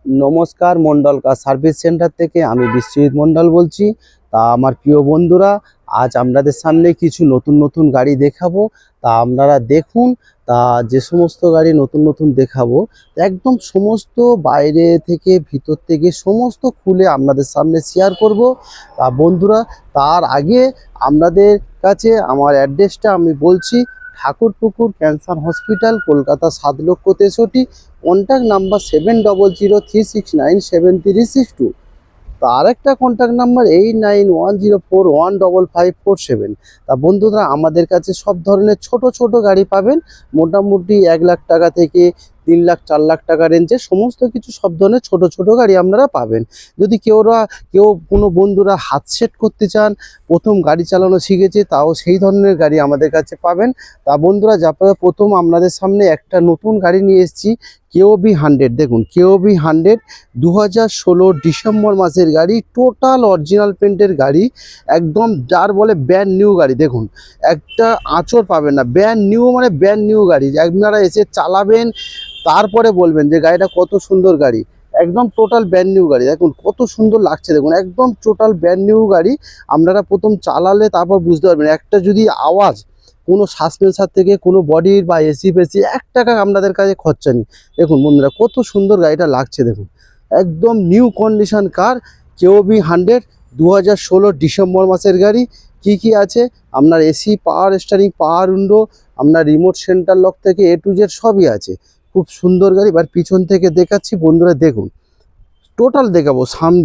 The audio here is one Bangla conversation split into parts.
নমস্কার, মন্ডল কার সার্ভিস সেন্টার থেকে আমি বিশ্বজিৎ মন্ডল বলছি। তা আমার প্রিয় বন্ধুরা, আজ আপনাদের সামনে কিছু নতুন নতুন গাড়ি দেখাবো। তা আপনারা দেখুন। তা যে সমস্ত গাড়ি নতুন নতুন দেখাবো একদম সমস্ত বাইরে থেকে ভিতর থেকে সমস্ত খুলে আপনাদের সামনে শেয়ার করব। তা বন্ধুরা, তার আগে আপনাদের কাছে আমার অ্যাড্রেসটা আমি বলছি। Thakurpukur cancer hospital, Kolkata 7,63,। Contact number 7003697362। তো আরেকটা কন্ট্যাক্ট নাম্বার 8910415547। তা বন্ধুরা, আমাদের কাছে সব ধরনের ছোট ছোট গাড়ি পাবেন। মোটামুটি 1 লাখ টাকা থেকে 3 লাখ 4 লাখ টাকা রেঞ্জে সমস্ত কিছু সব ধরনের ছোট ছোট গাড়ি আপনারা পাবেন। যদি কেউ কোনো বন্ধুরা হাত সেট করতে চান, প্রথম গাড়ি চালানো শিখেছে, তাও সেই ধরনের গাড়ি আমাদের কাছে পাবেন। তা বন্ধুরা, যারা প্রথম আপনাদের সামনে একটা নতুন গাড়ি নিয়ে এসেছি, কেওবি 100। দেখুন, কেওবি 100 2016 ডিসেম্বর মাসের গাড়ি, টোটাল অরিজিনাল পেন্টের গাড়ি, একদম যার বলে ব্র্যান্ড নিউ গাড়ি। দেখুন, একটা আঁচড় পাবেন না, ব্র্যান্ড নিউ মানে ব্র্যান্ড নিউ গাড়ি। আপনারা এসে চালাবেন, তারপরে বলবেন যে গাড়িটা কত সুন্দর গাড়ি। একদম টোটাল ব্র্যান্ড নিউ গাড়ি, দেখুন কত সুন্দর লাগছে। দেখুন, একদম টোটাল ব্র্যান্ড নিউ গাড়ি। আপনারা প্রথম চালালে তারপর বুঝতে পারবেন। একটা যদি আওয়াজ কোনো সাসপেন্সার থেকে, কোনো বডির বা এসি ফেসি 1 টাকা আপনাদের কাছে খরচা নেই। দেখুন বন্ধুরা, কত সুন্দর গাড়িটা লাগছে। দেখুন, একদম নিউ কন্ডিশন কার, কেওবি 100 2016 ডিসেম্বর মাসের গাড়ি। কি আছে আপনার? এসি, পাওয়ার স্টিয়ারিং, পাওয়ার উইন্ডো, আপনার রিমোট সেন্টার লক থেকে A to Z সবই আছে। খুব সুন্দর গাড়ি। এবার পিছন থেকে দেখাচ্ছি বন্ধুরা, দেখুন টোটাল দেখাবো,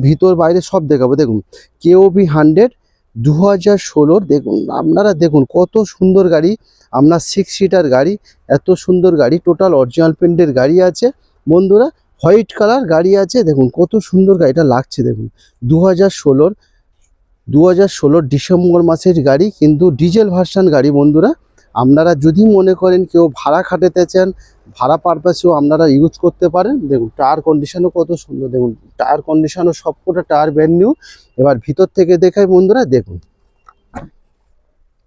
ভিতর বাইরে সব দেখাবো। দেখুন, কেওবি 100 2016। দেখুন আপনারা, দেখুন কত সুন্দর গাড়ি। আপনার 6 সিটার গাড়ি, এত সুন্দর গাড়ি, টোটাল অরিজিনাল পেন্টের গাড়ি আছে বন্ধুরা। হোয়াইট কালার গাড়ি আছে। দেখুন কত সুন্দর গাড়িটা লাগছে। দেখুন 2016 ডিসেম্বর মাসের গাড়ি, কিন্তু ডিজেল ভার্সন গাড়ি বন্ধুরা। আপনারা যদি মনে করেন কেউ ভাড়া খাটাতে চান, ভাড়া পারপাসেও আপনারা ইউজ করতে পারেন। দেখুন টায়ার কন্ডিশনও কত সুন্দর। দেখুন টায়ার কন্ডিশনও সবকটা টায়ার ব্র্যান্ড নিউ। এবার ভিতর থেকে দেখাই বন্ধুরা। দেখুন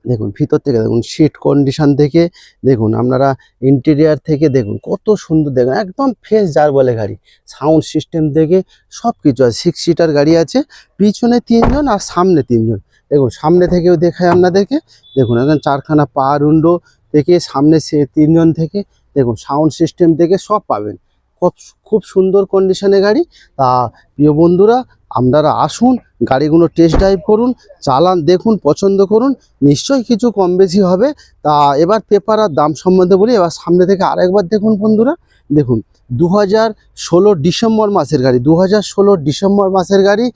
দেখুন ভিতর থেকে, দেখুন সিট কন্ডিশন থেকে, দেখুন আপনারা ইন্টেরিয়ার থেকে, দেখুন কত সুন্দর। দেখুন একদম ফ্রেশ যার বলে গাড়ি। সাউন্ড সিস্টেম থেকে সব কিছু আছে। 6 সিটার গাড়ি আছে, পিছনে 3 জন আর সামনে 3 জন। দেখুন সামনে থেকেও দেখায় আপনাদেরকে। দেখুন এখন 4খানা পাওয়ার উইন্ডো থেকে, সামনে 3 জন থেকে, দেখুন সাউন্ড সিস্টেম থেকে সব পাবেন। খুব খুব সুন্দর কন্ডিশনে গাড়ি। তা প্রিয় বন্ধুরা, আপনারা আসুন, গাড়িগুলো টেস্ট ড্রাইভ করুন, চালান, দেখুন, পছন্দ করুন, নিশ্চয়ই কিছু কম বেশি হবে। তা এবার পেপার আর দাম সম্বন্ধে বলি। এবার সামনে থেকে আরেকবার দেখুন বন্ধুরা। দেখুন 2016 ডিসেম্বর মাসের গাড়ি, 2016 ডিসেম্বর মাসের গাড়ি,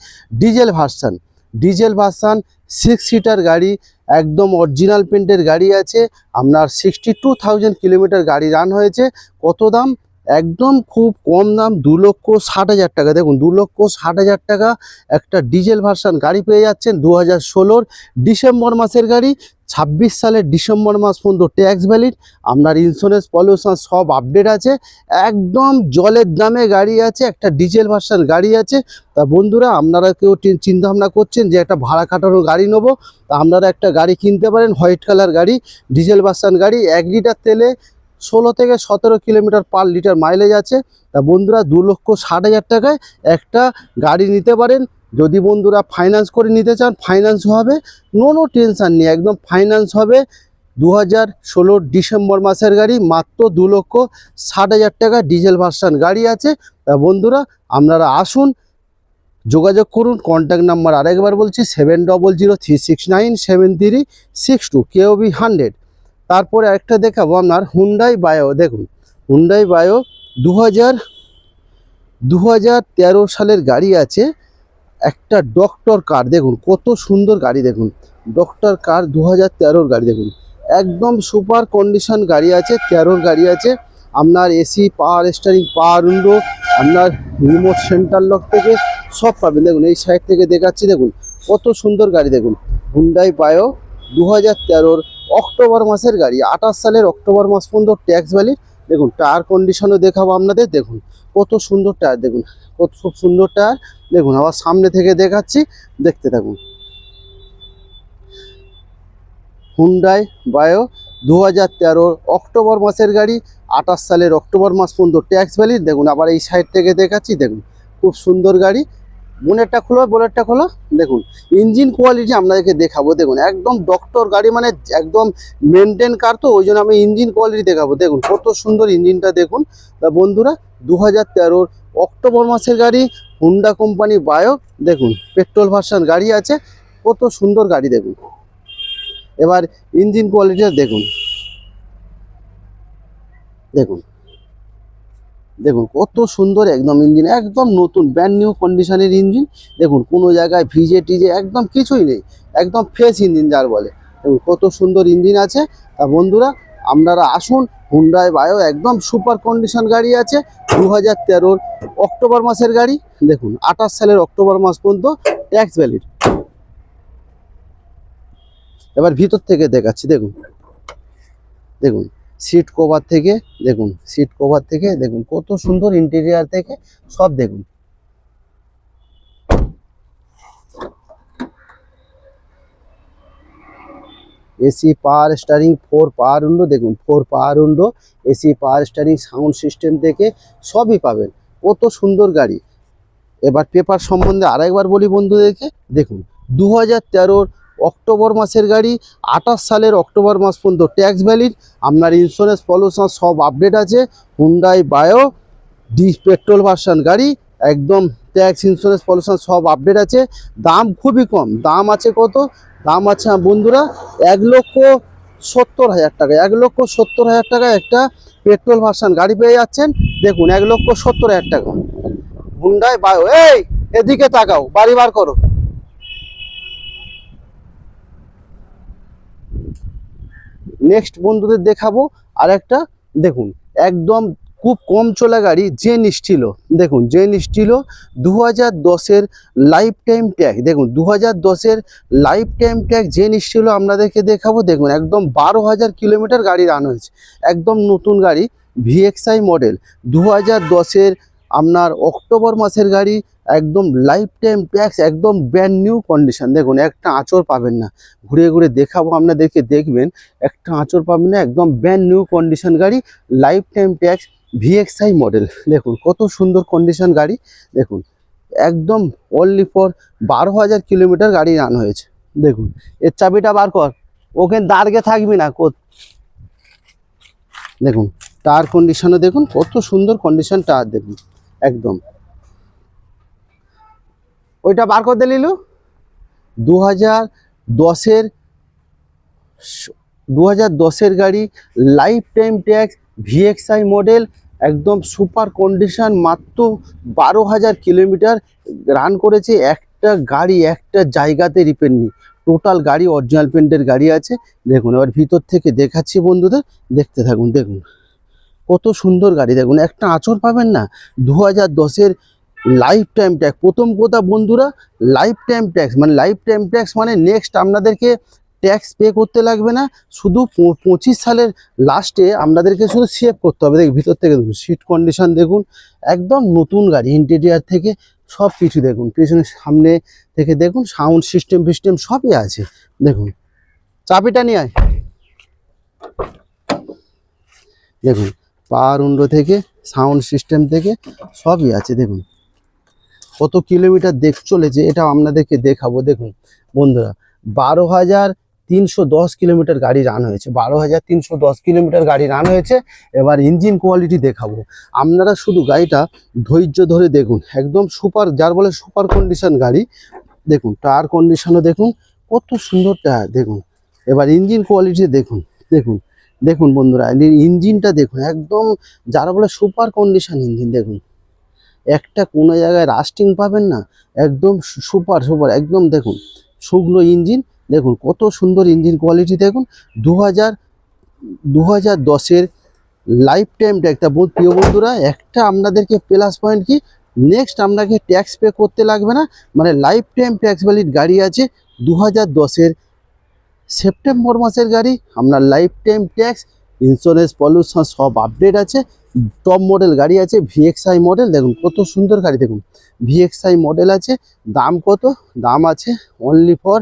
ডিজেল ভার্সান 6 সিটার গাড়ি, একদম অরিজিনাল পেন্টের গাড়ি আছে। আপনার 62,000 কিলোমিটার গাড়ি রান হয়েছে। কত দাম? একদম খুব কম দাম, 2,60,000 টাকা। দেখুন 2,60,000 টাকা একটা ডিজেল ভার্সন গাড়ি পেয়ে যাচ্ছেন। 2016 ডিসেম্বর মাসের গাড়ি, 26 সালের ডিসেম্বর মাস পর্যন্ত ট্যাক্স ভ্যালিড। আপনার ইন্স্যুরেন্স পলিউশন সব আপডেট আছে। একদম জলের দামে গাড়ি আছে, একটা ডিজেল ভার্সন গাড়ি আছে। তা বন্ধুরা, আপনারা কেউ চিন্তাভাবনা করছেন যে একটা ভাড়া খাটানোর গাড়ি নেবো, তা আপনারা একটা গাড়ি কিনতে পারেন। হোয়াইট কালার গাড়ি, ডিজেল ভার্সন গাড়ি, 1 লিটার তেলে 16 থেকে 17 কিলোমিটার পার লিটার মাইলেজ আছে। তা বন্ধুরা, 2,60,000 টাকায় একটা গাড়ি নিতে পারেন। যদি বন্ধুরা ফাইন্যান্স করে নিতে চান, ফাইন্যান্স হবে, নো টেনশান নেই, একদম ফাইন্যান্স হবে। 2016 ডিসেম্বর মাসের গাড়ি, মাত্র 2,60,000 টাকা ডিজেল ভার্সন গাড়ি আছে। তা বন্ধুরা, আপনারা আসুন, যোগাযোগ করুন। কন্ট্যাক্ট নাম্বার আরেকবার বলছি, 7003697362, কেওবি 100। তারপরে একটা দেখাবো আপনার হুন্ডাই বায়ো। দেখুন হুন্ডাই বায়ো 2013 সালের গাড়ি আছে, একটা ডক্টর কার। দেখুন কত সুন্দর গাড়ি। দেখুন ডক্টর কার 2013 গাড়ি। দেখুন একদম সুপার কন্ডিশন গাড়ি আছে, 13 গাড়ি আছে। আপনার এসি, পাওয়ার স্টিয়ারিং, পাওয়ার উইন্ডো, আপনার রিমোট সেন্টার লক থেকে সব পাবেন। দেখুন এই সাইড থেকে দেখাচ্ছি। দেখুন কত সুন্দর গাড়ি। দেখুন হুন্ডাই বায়ো 2013 অক্টোবর মাসের গাড়ি, 28 সালের অক্টোবর মাস পর্যন্ত ট্যাক্স ভ্যালিড। দেখুন টায়ার কন্ডিশনও দেখাবো আপনাদের। দেখুন কত সুন্দর টায়ার। দেখুন কত সুন্দর টায়ার। দেখুন আবার সামনে থেকে দেখাচ্ছি, দেখতে থাকুন। হুন্ডাই বায়ো 2013 অক্টোবর মাসের গাড়ি, 28 সালের অক্টোবর মাস পর্যন্ত ট্যাক্স ভ্যালিড। দেখুন আবার এই সাইড থেকে দেখাচ্ছি, দেখুন খুব সুন্দর গাড়ি। বোনেটটা খোলো, বোনেটটা খোলো। দেখুন ইঞ্জিন কোয়ালিটি আপনাদেরকে দেখাবো। দেখুন একদম ডক্টর গাড়ি, মানে একদম মেনটেন কার, তো ওই জন্য আমি ইঞ্জিন কোয়ালিটি দেখাবো। দেখুন কত সুন্দর ইঞ্জিনটা দেখুন। তা বন্ধুরা 2013 অক্টোবর মাসের গাড়ি, হুন্ডা কোম্পানি বায়ো। দেখুন পেট্রোল ভার্সন গাড়ি আছে, কত সুন্দর গাড়ি দেখুন। এবার ইঞ্জিন কোয়ালিটিটা দেখুন, দেখুন দেখুন কত সুন্দর একদম ইঞ্জিন, একদম নতুন ব্র্যান্ড নিউ কন্ডিশনের ইঞ্জিন। দেখুন কোনো জায়গায় ভিজে টিজে একদম কিছুই নেই, একদম ফ্রেশ ইঞ্জিন যার বলে। দেখুন কত সুন্দর ইঞ্জিন আছে। তা বন্ধুরা আপনারা আসুন, হুন্ডাই বায়ো একদম সুপার কন্ডিশন গাড়ি আছে। 2013 অক্টোবর মাসের গাড়ি। দেখুন 28 সালের অক্টোবর মাস পর্যন্ত ট্যাক্স ভ্যালিড। এবার ভিতর থেকে দেখাচ্ছি, দেখুন দেখুন সিট কভার থেকে, দেখুন সিট কভার থেকে দেখুন কত সুন্দর ইন্টেরিয়ার থেকে সব দেখুন। এসি পাওয়ার স্টারিং, 4 পাওয়ার উইন্ডো। দেখুন 4 পাওয়ার উইন্ডো, এসি পাওয়ার স্টারিং, সাউন্ড সিস্টেম থেকে সবই পাবেন। কত সুন্দর গাড়ি। এবার পেপার সম্বন্ধে আরেকবার বলি বন্ধুদেরকে। দেখুন 2013 অক্টোবর মাসের গাড়ি, 28 সালের অক্টোবর মাস পর্যন্ত ট্যাক্স ভ্যালিড। আপনার ইন্স্যুরেন্স পলিউশন সব আপডেট আছে। হুন্ডাই বায়ো পেট্রোল ভার্সন গাড়ি, একদম ট্যাক্স ইন্স্যুরেন্স পলিউশন সব আপডেট আছে। দাম খুবই কম, দাম আছে কত, দাম আছে বন্ধুরা 1,70,000 টাকা। 1,70,000 টাকায় একটা পেট্রোল ভার্সন গাড়ি পেয়ে যাচ্ছেন। দেখুন 1,70,000 টাকা হুন্ডাই বায়ো। এই এদিকে তাকাও, বাড়ি বার করো। নেক্সট বন্ধুদের দেখাবো আরেকটা। দেখুন একদম খুব কম চলা গাড়ি, জেন স্টিলো। দেখুন জেন স্টিলো 2010-এর লাইফ টাইম ট্যাগ। দেখুন 2010-এর লাইফ টাইম ট্যাগ জেন স্টিলো আপনাদেরকে দেখাবো। দেখুন একদম 12,000 কিলোমিটার গাড়ি রান হয়েছে, একদম নতুন গাড়ি, ভিএক্সআই মডেল। 2010-এর আপনার অক্টোবর মাসের গাড়ি, একদম লাইফ টাইম ট্যাক্স, একদম ব্র্যান্ড নিউ কন্ডিশন। দেখুন একটা আঁচড় পাবেন না, ঘুরে ঘুরে দেখাবো আপনাদেরকে, দেখবেন একটা আঁচড় পাবেন না, একদম ব্র্যান্ড নিউ কন্ডিশন গাড়ি, life time tax, VXI model. দেখুন কত সুন্দর কন্ডিশন গাড়ি। দেখুন একদম অনলি ফর 12,000 কিলোমিটার গাড়ি রান হয়েছে। দেখুন এর চাবিটা বার কর, ওকে দাঁড়িয়ে থাকবি না। দেখুন টায়ার কন্ডিশনও দেখুন কত সুন্দর কন্ডিশন টায়ার। দেখুন একদম, ওইটা বার করে দিলিলু। 2010-এর 2010-এর গাড়ি, life time tax, VXI model, একদম সুপার কন্ডিশন, মাত্র 12,000 কিলোমিটার রান করেছে। একটা গাড়ি একটা জায়গাতে রিপেয়ার নেই, টোটাল গাড়ি অরিজিনাল পেন্টের গাড়ি আছে। দেখুন এবার ভিতর থেকে দেখাচ্ছি বন্ধুদের, দেখতে থাকুন। দেখুন কত সুন্দর গাড়ি, দেখুন একটা আঁচড় পাবেন না। 2010-এর লাইফ টাইম ট্যাক্স। প্রথম কথা বন্ধুরা, লাইফ টাইম ট্যাক্স মানে লাইফ টাইম ট্যাক্স মানে নেক্সট আপনাদেরকে ট্যাক্স পে করতে লাগবে না। শুধু 25 সালের লাস্টে আপনাদেরকে শুধু সেভ করতে হবে। দেখুন ভিতর থেকে দেখুন সিট কন্ডিশন দেখুন, একদম নতুন গাড়ি, ইন্টেরিয়ার থেকে সব কিছু দেখুন, পিছনে সামনে থেকে দেখুন, সাউন্ড সিস্টেম ফিস্টেম সবই আছে। দেখুন চাবিটা নিয়ে আয়। দেখুন পাওয়ার উইন্ডো থেকে, সাউন্ড সিস্টেম থেকে সবই আছে। দেখুন কত কিলোমিটার চলেছে, এটা আপনাদেরকে দেখাবো। দেখুন বন্ধুরা 12,310 কিলোমিটার গাড়ি রান হয়েছে, 12,310 কিলোমিটার গাড়ি রান হয়েছে। এবার ইঞ্জিন কোয়ালিটি দেখাবো। আপনারা শুধু গাড়িটা ধৈর্য ধরে দেখুন, একদম সুপার, যার বলে সুপার কন্ডিশন গাড়ি। দেখুন টায়ার কন্ডিশনও দেখুন কত সুন্দর টায়ার। দেখুন এবার ইঞ্জিন কোয়ালিটি দেখুন, দেখুন দেখুন বন্ধুরা ইঞ্জিনটা দেখুন, একদম যারা বলে সুপার কন্ডিশন ইঞ্জিন। দেখুন একটা কোনো জায়গায় রাস্টিং পাবেন না, একদম সুপার সুপার একদম। দেখুন শুকনো ইঞ্জিন, দেখুন কত সুন্দর ইঞ্জিন কোয়ালিটি। দেখুন 2010-এর লাইফ টাইম ট্যাক্সটা বহুত প্রিয় বন্ধুরা। একটা আপনাদেরকে প্লাস পয়েন্ট কি, নেক্সট আপনাকে ট্যাক্স পে করতে লাগবে না, মানে লাইফ টাইম ট্যাক্স ভ্যালিড গাড়ি আছে। 2010-এর সেপ্টেম্বর মাসের গাড়ি, আপনার life time tax, insurance pollution সব আপডেট আছে। টপ মডেল গাড়ি আছে, ভিএক্সআই মডেল। দেখুন কত সুন্দর গাড়ি, দেখুন ভিএক্সআই মডেল আছে। দাম কত, দাম আছে অনলি ফর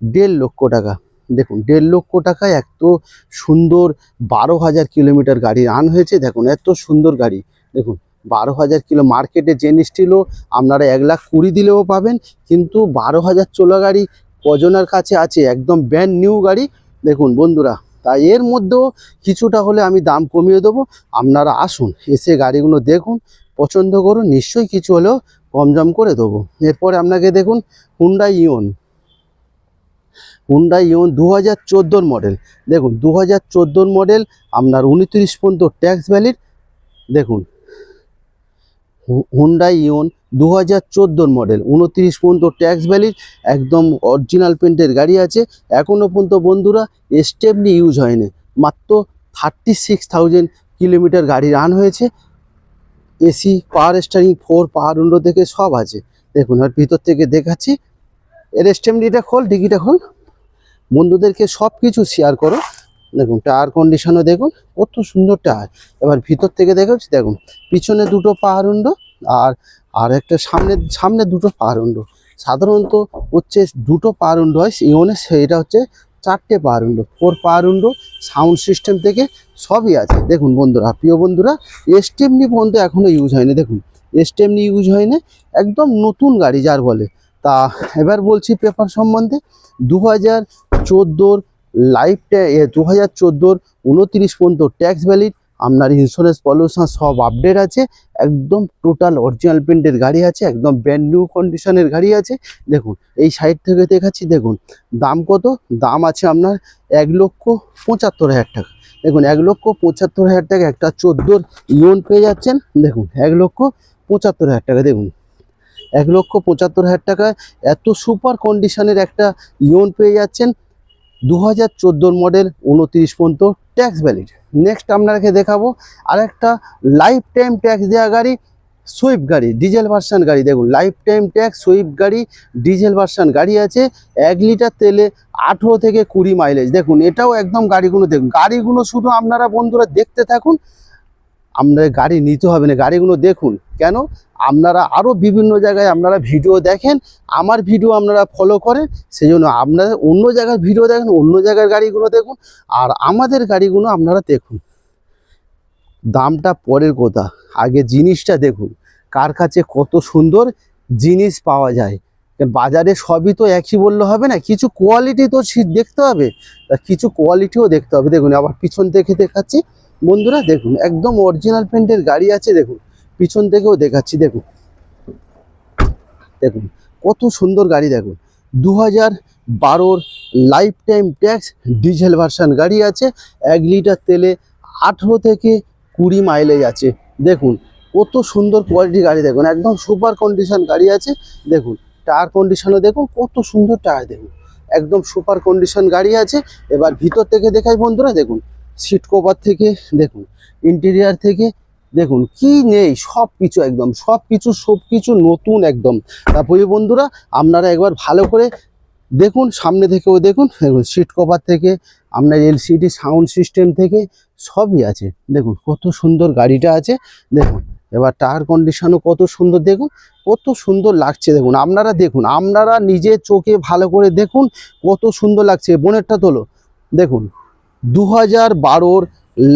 1.5 লক্ষ টাকা। দেখুন 1.5 লক্ষ টাকায় এত সুন্দর 12,000 কিলোমিটার গাড়ি রান হয়েছে। দেখুন এত সুন্দর গাড়ি, দেখুন 12,000 কিলো। মার্কেটে যে ছিল আপনারা 1,20,000 দিলেও পাবেন, কিন্তু 12,000 চলা গাড়ি কজনের কাছে আছে? একদম ব্র্যান্ড নিউ গাড়ি। দেখুন বন্ধুরা, তাই এর মধ্যেও কিছুটা হলে আমি দাম কমিয়ে দেবো। আপনারা আসুন, এসে গাড়িগুলো দেখুন, পছন্দ করুন, নিশ্চয়ই কিছু হলেও কম করে দেবো। এরপরে আপনাকে দেখুন হুন্ডাই ইওন। 2014 মডেল। দেখুন 2014 মডেল, আপনার 29 পর্যন্ত ট্যাক্স ভ্যালিড। দেখুন হুন্ডাই ইওন 2014 মডেল, 29 পর্যন্ত ট্যাক্স ভ্যালিড, একদম অরিজিনাল পেন্টের গাড়ি আছে। এখনও পর্যন্ত বন্ধুরা স্টেপনি ইউজ হয়নি, মাত্র 36,000 কিলোমিটার গাড়ি রান হয়েছে। এসি, পাওয়ার স্টারিং, 4 পাওয়ার উইন্ডো থেকে সব আছে। দেখুন আর ভিতর থেকে দেখাচ্ছি। এর স্টেপনিটা খোল, ডিকিটা খোল, বন্ধুদেরকে সব কিছু শেয়ার করো। দেখুন টায়ার কন্ডিশনও দেখুন কত সুন্দর টায়ার। এবার ভিতর থেকে দেখাচ্ছি। দেখুন পিছনে 2টো পাওয়ার উইন্ডো, আর একটা সামনে 2টো পাওয়ার উইন্ডো। সাধারণত হচ্ছে 2টো পাওয়ার উইন্ডো হয় ইওনে, সেটা হচ্ছে 4টে power window, 4 power window. Sound system থেকে সবই আছে। দেখুন বন্ধুরা, প্রিয় বন্ধুরা, স্টেপনি পর্যন্ত এখনও ইউজ হয়নি। দেখুন স্টেপনি ইউজ হয়নি, একদম নতুন গাড়ি যার বলে। তা এবার বলছি পেপার সম্বন্ধে। 2014 লাইফটা 2014 29 পর্যন্ত ট্যাক্স ভ্যালিড, আপনার ইন্স্যুরেন্স পলিউশন সব আপডেট আছে। একদম টোটাল অরিজিনাল পেন্টের গাড়ি আছে, একদম ব্র্যান্ড নিউ কন্ডিশনের গাড়ি আছে। দেখুন এই সাইড থেকে দেখাচ্ছি। দেখুন দাম কত, দাম আছে আপনার 1,75,000 টাকা। দেখুন 1,75,000 টাকা একটা 14 ইওন পেয়ে যাচ্ছেন। দেখুন 1,75,000 টাকা। দেখুন 1,75,000 টাকায় এত সুপার কন্ডিশনের একটা ইওন পেয়ে যাচ্ছেন। 2014 মডেল, 29 পর্যন্ত ট্যাক্স ভ্যালিড। নেক্সট আপনাকে দেখাবো আরেকটা লাইফ টাইম ট্যাক্স দেওয়া গাড়ি, সুইফট গাড়ি, ডিজেল ভার্সন গাড়ি। দেখুন লাইফ টাইম ট্যাক্স সুইফট গাড়ি, ডিজেল ভার্সন গাড়ি আছে। 1 লিটার তেলে 18 থেকে 20 মাইলেজ। দেখুন এটাও একদম গাড়িগুলো দেখুন, গাড়িগুলো শুধু আপনারা বন্ধুরা দেখতে থাকুন, আপনাদের গাড়ি নিতে হবে না, গাড়িগুলো দেখুন। কেন? আপনারা আরও বিভিন্ন জায়গায় আপনারা ভিডিও দেখেন, আমার ভিডিও আপনারা ফলো করেন, সেই জন্য আপনারা অন্য জায়গার ভিডিও দেখেন, অন্য জায়গার গাড়িগুলো দেখুন, আর আমাদের গাড়িগুলো আপনারা দেখুন। দামটা পরের কথা, আগে জিনিসটা দেখুন, কার কাছে কত সুন্দর জিনিস পাওয়া যায়। বাজারে সবই তো একই বললে হবে না, কিছু কোয়ালিটি তো দেখতে হবে, তা কিছু কোয়ালিটিও দেখতে হবে। দেখুন আবার পিছন থেকে দেখাচ্ছি বন্ধুরা। দেখুন একদম অরিজিনাল পেন্টের গাড়ি আছে। দেখুন পিছন থেকেও দেখাচ্ছি। দেখুন দেখুন কত সুন্দর গাড়ি। দেখুন 2012 life time tax diesel version গাড়ি আছে। 1 লিটার তেলে 18 থেকে 20 মাইলেজ আছে। দেখুন কত সুন্দর কোয়ালিটি গাড়ি। দেখুন একদম সুপার কন্ডিশন গাড়ি আছে। দেখুন টায়ার কন্ডিশনও দেখুন কত সুন্দর টায়ার। দেখুন একদম সুপার কন্ডিশন গাড়ি আছে। এবার ভিতর থেকে দেখাই বন্ধুরা। দেখুন সিট কভার থেকে, দেখুন ইন্টেরিয়ার থেকে, দেখুন কি নেই, সব কিছু একদম সব কিছু নতুন একদম। তারপরে বন্ধুরা আপনারা একবার ভালো করে দেখুন, সামনে থেকেও দেখুন। দেখুন সিট কভার থেকে আপনার এলসিডি সাউন্ড সিস্টেম থেকে সবই আছে। দেখুন কত সুন্দর গাড়িটা আছে। দেখুন এবার টায়ার কন্ডিশনও কত সুন্দর, দেখুন কত সুন্দর লাগছে। দেখুন আপনারা দেখুন, আপনারা নিজে চোখে ভালো করে দেখুন কত সুন্দর লাগছে। বোনেরটা তোলো। দেখুন 2012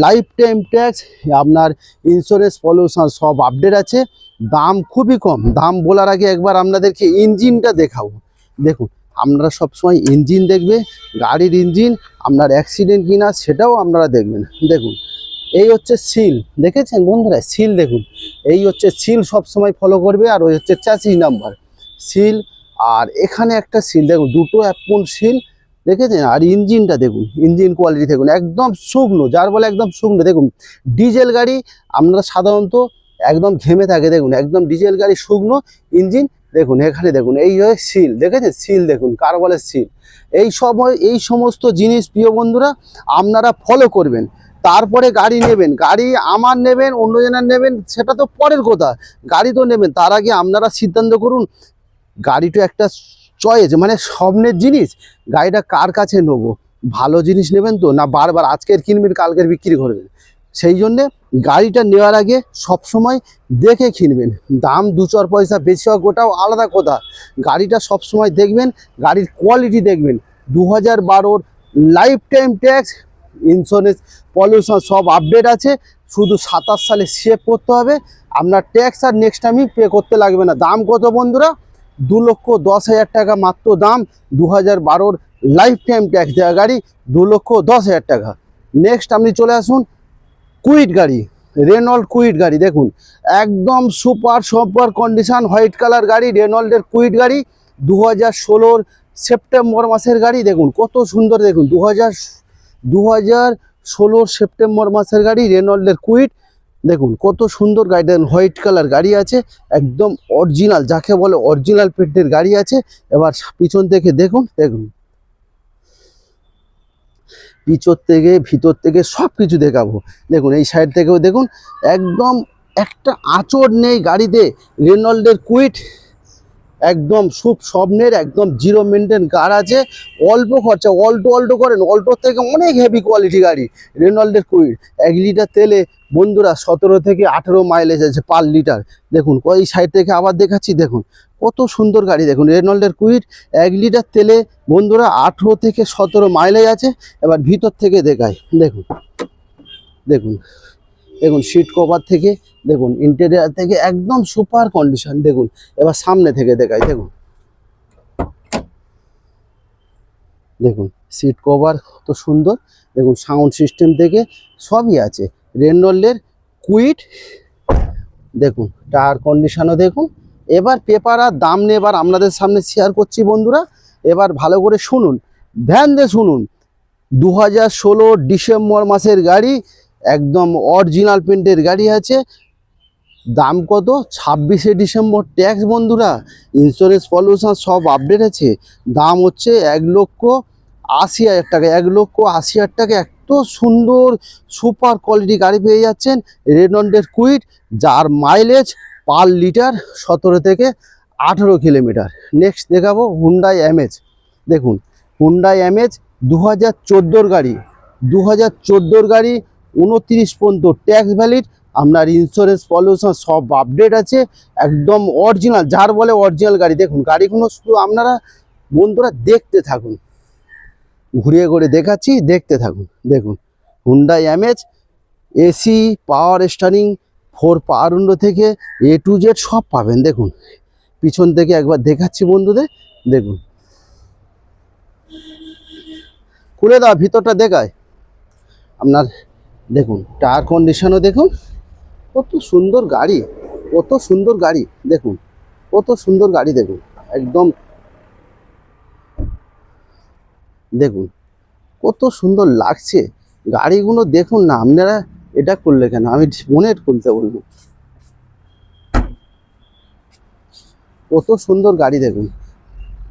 লাইফ টাইম ট্যাক্স, আপনার ইন্স্যুরেন্স পলিউশন সব আপডেট আছে। দাম খুবই কম। দাম বলার আগে একবার আপনাদেরকে ইঞ্জিনটা দেখাবো। দেখুন আপনারা সবসময় ইঞ্জিন দেখবে, গাড়ির ইঞ্জিন আপনার অ্যাক্সিডেন্ট কিনা সেটাও আপনারা দেখবেন। দেখুন এই হচ্ছে সিল, দেখেছেন বন্ধুরা সিল। দেখুন এই হচ্ছে সিল, সবসময় ফলো করবে। আর ওই হচ্ছে চ্যাসিস নাম্বার সিল, আর এখানে একটা সিল। দেখুন 2টো অ্যাপন সিল, দেখেছেন। আর ইঞ্জিনটা দেখুন, ইঞ্জিন কোয়ালিটি দেখুন একদম শুকনো, যার বলে একদম শুকনো। দেখুন ডিজেল গাড়ি আপনারা সাধারণত একদম ঘেমে থাকে। দেখুন একদম ডিজেল গাড়ি শুকনো ইঞ্জিন। দেখুন এখানে দেখুন এই যে সিল, দেখেছেন সিল। দেখুন কার বলে সিল। এই সমস্ত জিনিস প্রিয় বন্ধুরা আপনারা ফলো করবেন, তারপরে গাড়ি নেবেন। গাড়ি আমার নেবেন, অন্যজনের নেবেন, সেটা তো পরের কথা। গাড়ি তো নেবেন, তার আগে আপনারা সিদ্ধান্ত করুন। গাড়িটা একটা চয়েস, মানে স্বপ্নের জিনিস। গাড়িটা কার কাছে নেবো, ভালো জিনিস নেবেন তো, না বারবার আজকের কিনবেন কালকের বিক্রি করবেন। সেই জন্যে গাড়িটা নেওয়ার আগে সবসময় দেখে কিনবেন। দাম 2-4 পয়সা বেশি হোক ওটাও আলাদা কথা, গাড়িটা সবসময় দেখবেন, গাড়ির কোয়ালিটি দেখবেন। 2012 life time tax, insurance, pollution সব আপডেট আছে। শুধু 27 সালে সেভ করতে হবে, আপনার ট্যাক্স আর নেক্সট টাইমই পে করতে লাগবে না। দাম কত বন্ধুরা? 2,10,000 টাকা মাত্র দাম। 2012 লাইফ টাইম ট্যাক্স দেওয়া গাড়ি 2,10,000 টাকা। নেক্সট আপনি চলে আসুন কুইট গাড়ি, রেনল্ড কুইট গাড়ি দেখুন, একদম super super condition, white colour গাড়ি, রেনল্ডের কুইট গাড়ি, 2016 সেপ্টেম্বর মাসের গাড়ি। দেখুন কত সুন্দর, দেখুন 2016 সেপ্টেম্বর মাসের গাড়ি, রেনল্ডের কুইট। দেখুন কত সুন্দর গাড়ি, দেখুন হোয়াইট কালার গাড়ি আছে, একদম অরিজিনাল, যাকে বলে অরিজিনাল পেটের গাড়ি আছে। এবার পিছন থেকে দেখুন, দেখুন পিছর থেকে ভিতর থেকে সব কিছু দেখাবো। দেখুন এই সাইড থেকেও দেখুন, একদম একটা আঁচড় নেই গাড়িতে। রেনল্ডের কুইট একদম স্বপ্নের, একদম জিরো মেনটেন কার আছে, অল্প খরচা, অল্টো করেন, অল্টোর থেকে অনেক হেভি কোয়ালিটি গাড়ি। রেনল্ডের কুইট 1 লিটার তেলে বন্ধুরা 17 থেকে 18 মাইলেজ আছে পার লিটার। দেখুন ওই সাইড থেকে আবার দেখাচ্ছি, দেখুন কত সুন্দর গাড়ি। দেখুন রেনল্ডের কুইট 1 লিটার তেলে বন্ধুরা 18 থেকে 17 মাইলেজ আছে। এবার ভিতর থেকে দেখাই, দেখুন দেখুন দেখুন সিট কভার থেকে, দেখুন ইন্টেরিয়ার থেকে একদম সুপার কন্ডিশন। দেখুন এবার সামনে থেকে দেখাই, দেখুন দেখুন সিট কভার কত সুন্দর, দেখুন সাউন্ড সিস্টেম থেকে সবই আছে রেনল্ডের কুইট। দেখুন টায়ার কন্ডিশনও দেখুন। এবার পেপার আর দাম নিয়ে এবার আপনাদের সামনে শেয়ার করছি বন্ধুরা, এবার ভালো করে শুনুন, ধ্যান দিয়ে শুনুন। 2016 ডিসেম্বর মাসের গাড়ি, একদম অরিজিনাল প্রিন্টের গাড়ি আছে। দাম কত? 26শে ডিসেম্বর ট্যাক্স বন্ধুরা, ইন্স্যুরেন্স পলিউশন সব আপডেট আছে। দাম হচ্ছে 1,80,000 টাকা, 1,80,000 টাকা। এত সুন্দর সুপার কোয়ালিটি গাড়ি পেয়ে যাচ্ছেন রেনল্ডের কুইট, যার মাইলেজ পার লিটার 17 থেকে 18 কিলোমিটার। নেক্সট দেখাবো হুন্ডাই অ্যামেজ। দেখুন হুন্ডাই অ্যামেজ 2014 গাড়ি, 2014 গাড়ি, 29 পর্যন্ত ট্যাক্স ভ্যালিড। আপনার ইন্স্যুরেন্স পলিউশন সব আপডেট আছে, একদম অরিজিনাল, যার বলে অরিজিনাল গাড়ি। দেখুন গাড়িগুলো শুধু আপনারা বন্ধুরা দেখতে থাকুন, ঘুরিয়ে ঘুরিয়ে দেখাচ্ছি, দেখতে থাকুন। দেখুন হুন্ডাই অ্যামেজ, এসি, পাওয়ার স্টারিং, 4 পাওয়ার উইন্ডো থেকে A to Z সব পাবেন। দেখুন পিছন থেকে একবার দেখাচ্ছি বন্ধুদের, দেখুন খুলে দাও, ভিতরটা দেখায় আপনার। দেখুন টায়ার কন্ডিশনও দেখুন, কত সুন্দর গাড়ি, কত সুন্দর গাড়ি। দেখুন কত সুন্দর গাড়ি, দেখুন একদম, দেখুন কত সুন্দর লাগছে গাড়িগুলো। দেখুন না আপনারা, এটা করলে কেন, আমি বোনেট খুলতে বলবো। কত সুন্দর গাড়ি দেখুন।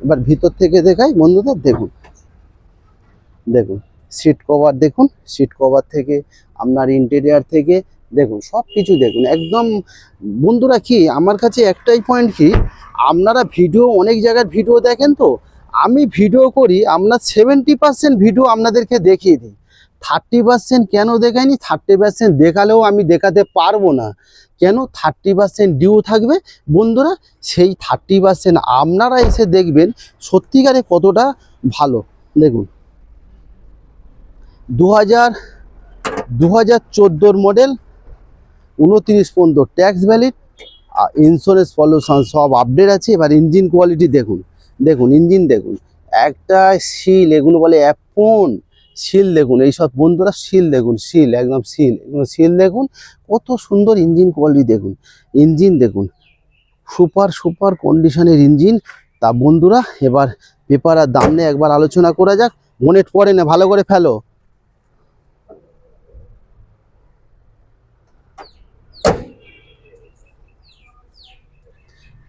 এবার ভিতর থেকে দেখাই বন্ধুদের, দেখুন দেখুন সিট কভার, দেখুন সিট কভার থেকে আপনার ইন্টেরিয়ার থেকে দেখুন সব কিছু দেখুন একদম। বন্ধুরা কি আমার কাছে একটাই পয়েন্ট, কি আপনারা ভিডিও অনেক জায়গার ভিডিও দেখেন, তো আমি ভিডিও করি আপনার 70% ভিডিও আপনাদেরকে দেখিয়ে দিই, 30% কেন দেখাইনি? 30% দেখালেও আমি দেখাতে পারবো না। কেন? 30% ডিউ থাকবে বন্ধুরা, সেই 30% আপনারা এসে দেখবেন সত্যিকারে কতটা ভালো। দেখুন 2014 মডেল, 29 পর্যন্ত ট্যাক্স ভ্যালিড, ইন্স্যুরেন্স পলিউশন সব আপডেট আছে। এবার ইঞ্জিন কোয়ালিটি দেখুন, দেখুন ইঞ্জিন দেখুন, একটা সিল, এগুলো বলে অ্যাপন সিল। দেখুন এইসব বন্ধুরা সিল, দেখুন সিল, একদম সিল, এগুলো সিল। দেখুন কত সুন্দর ইঞ্জিন কোয়ালিটি, দেখুন ইঞ্জিন দেখুন, সুপার সুপার কন্ডিশনের ইঞ্জিন। তা বন্ধুরা এবার পেপার আর দাম নিয়ে একবার আলোচনা করা যাক। মনেট পড়ে না, ভালো করে ফেলো।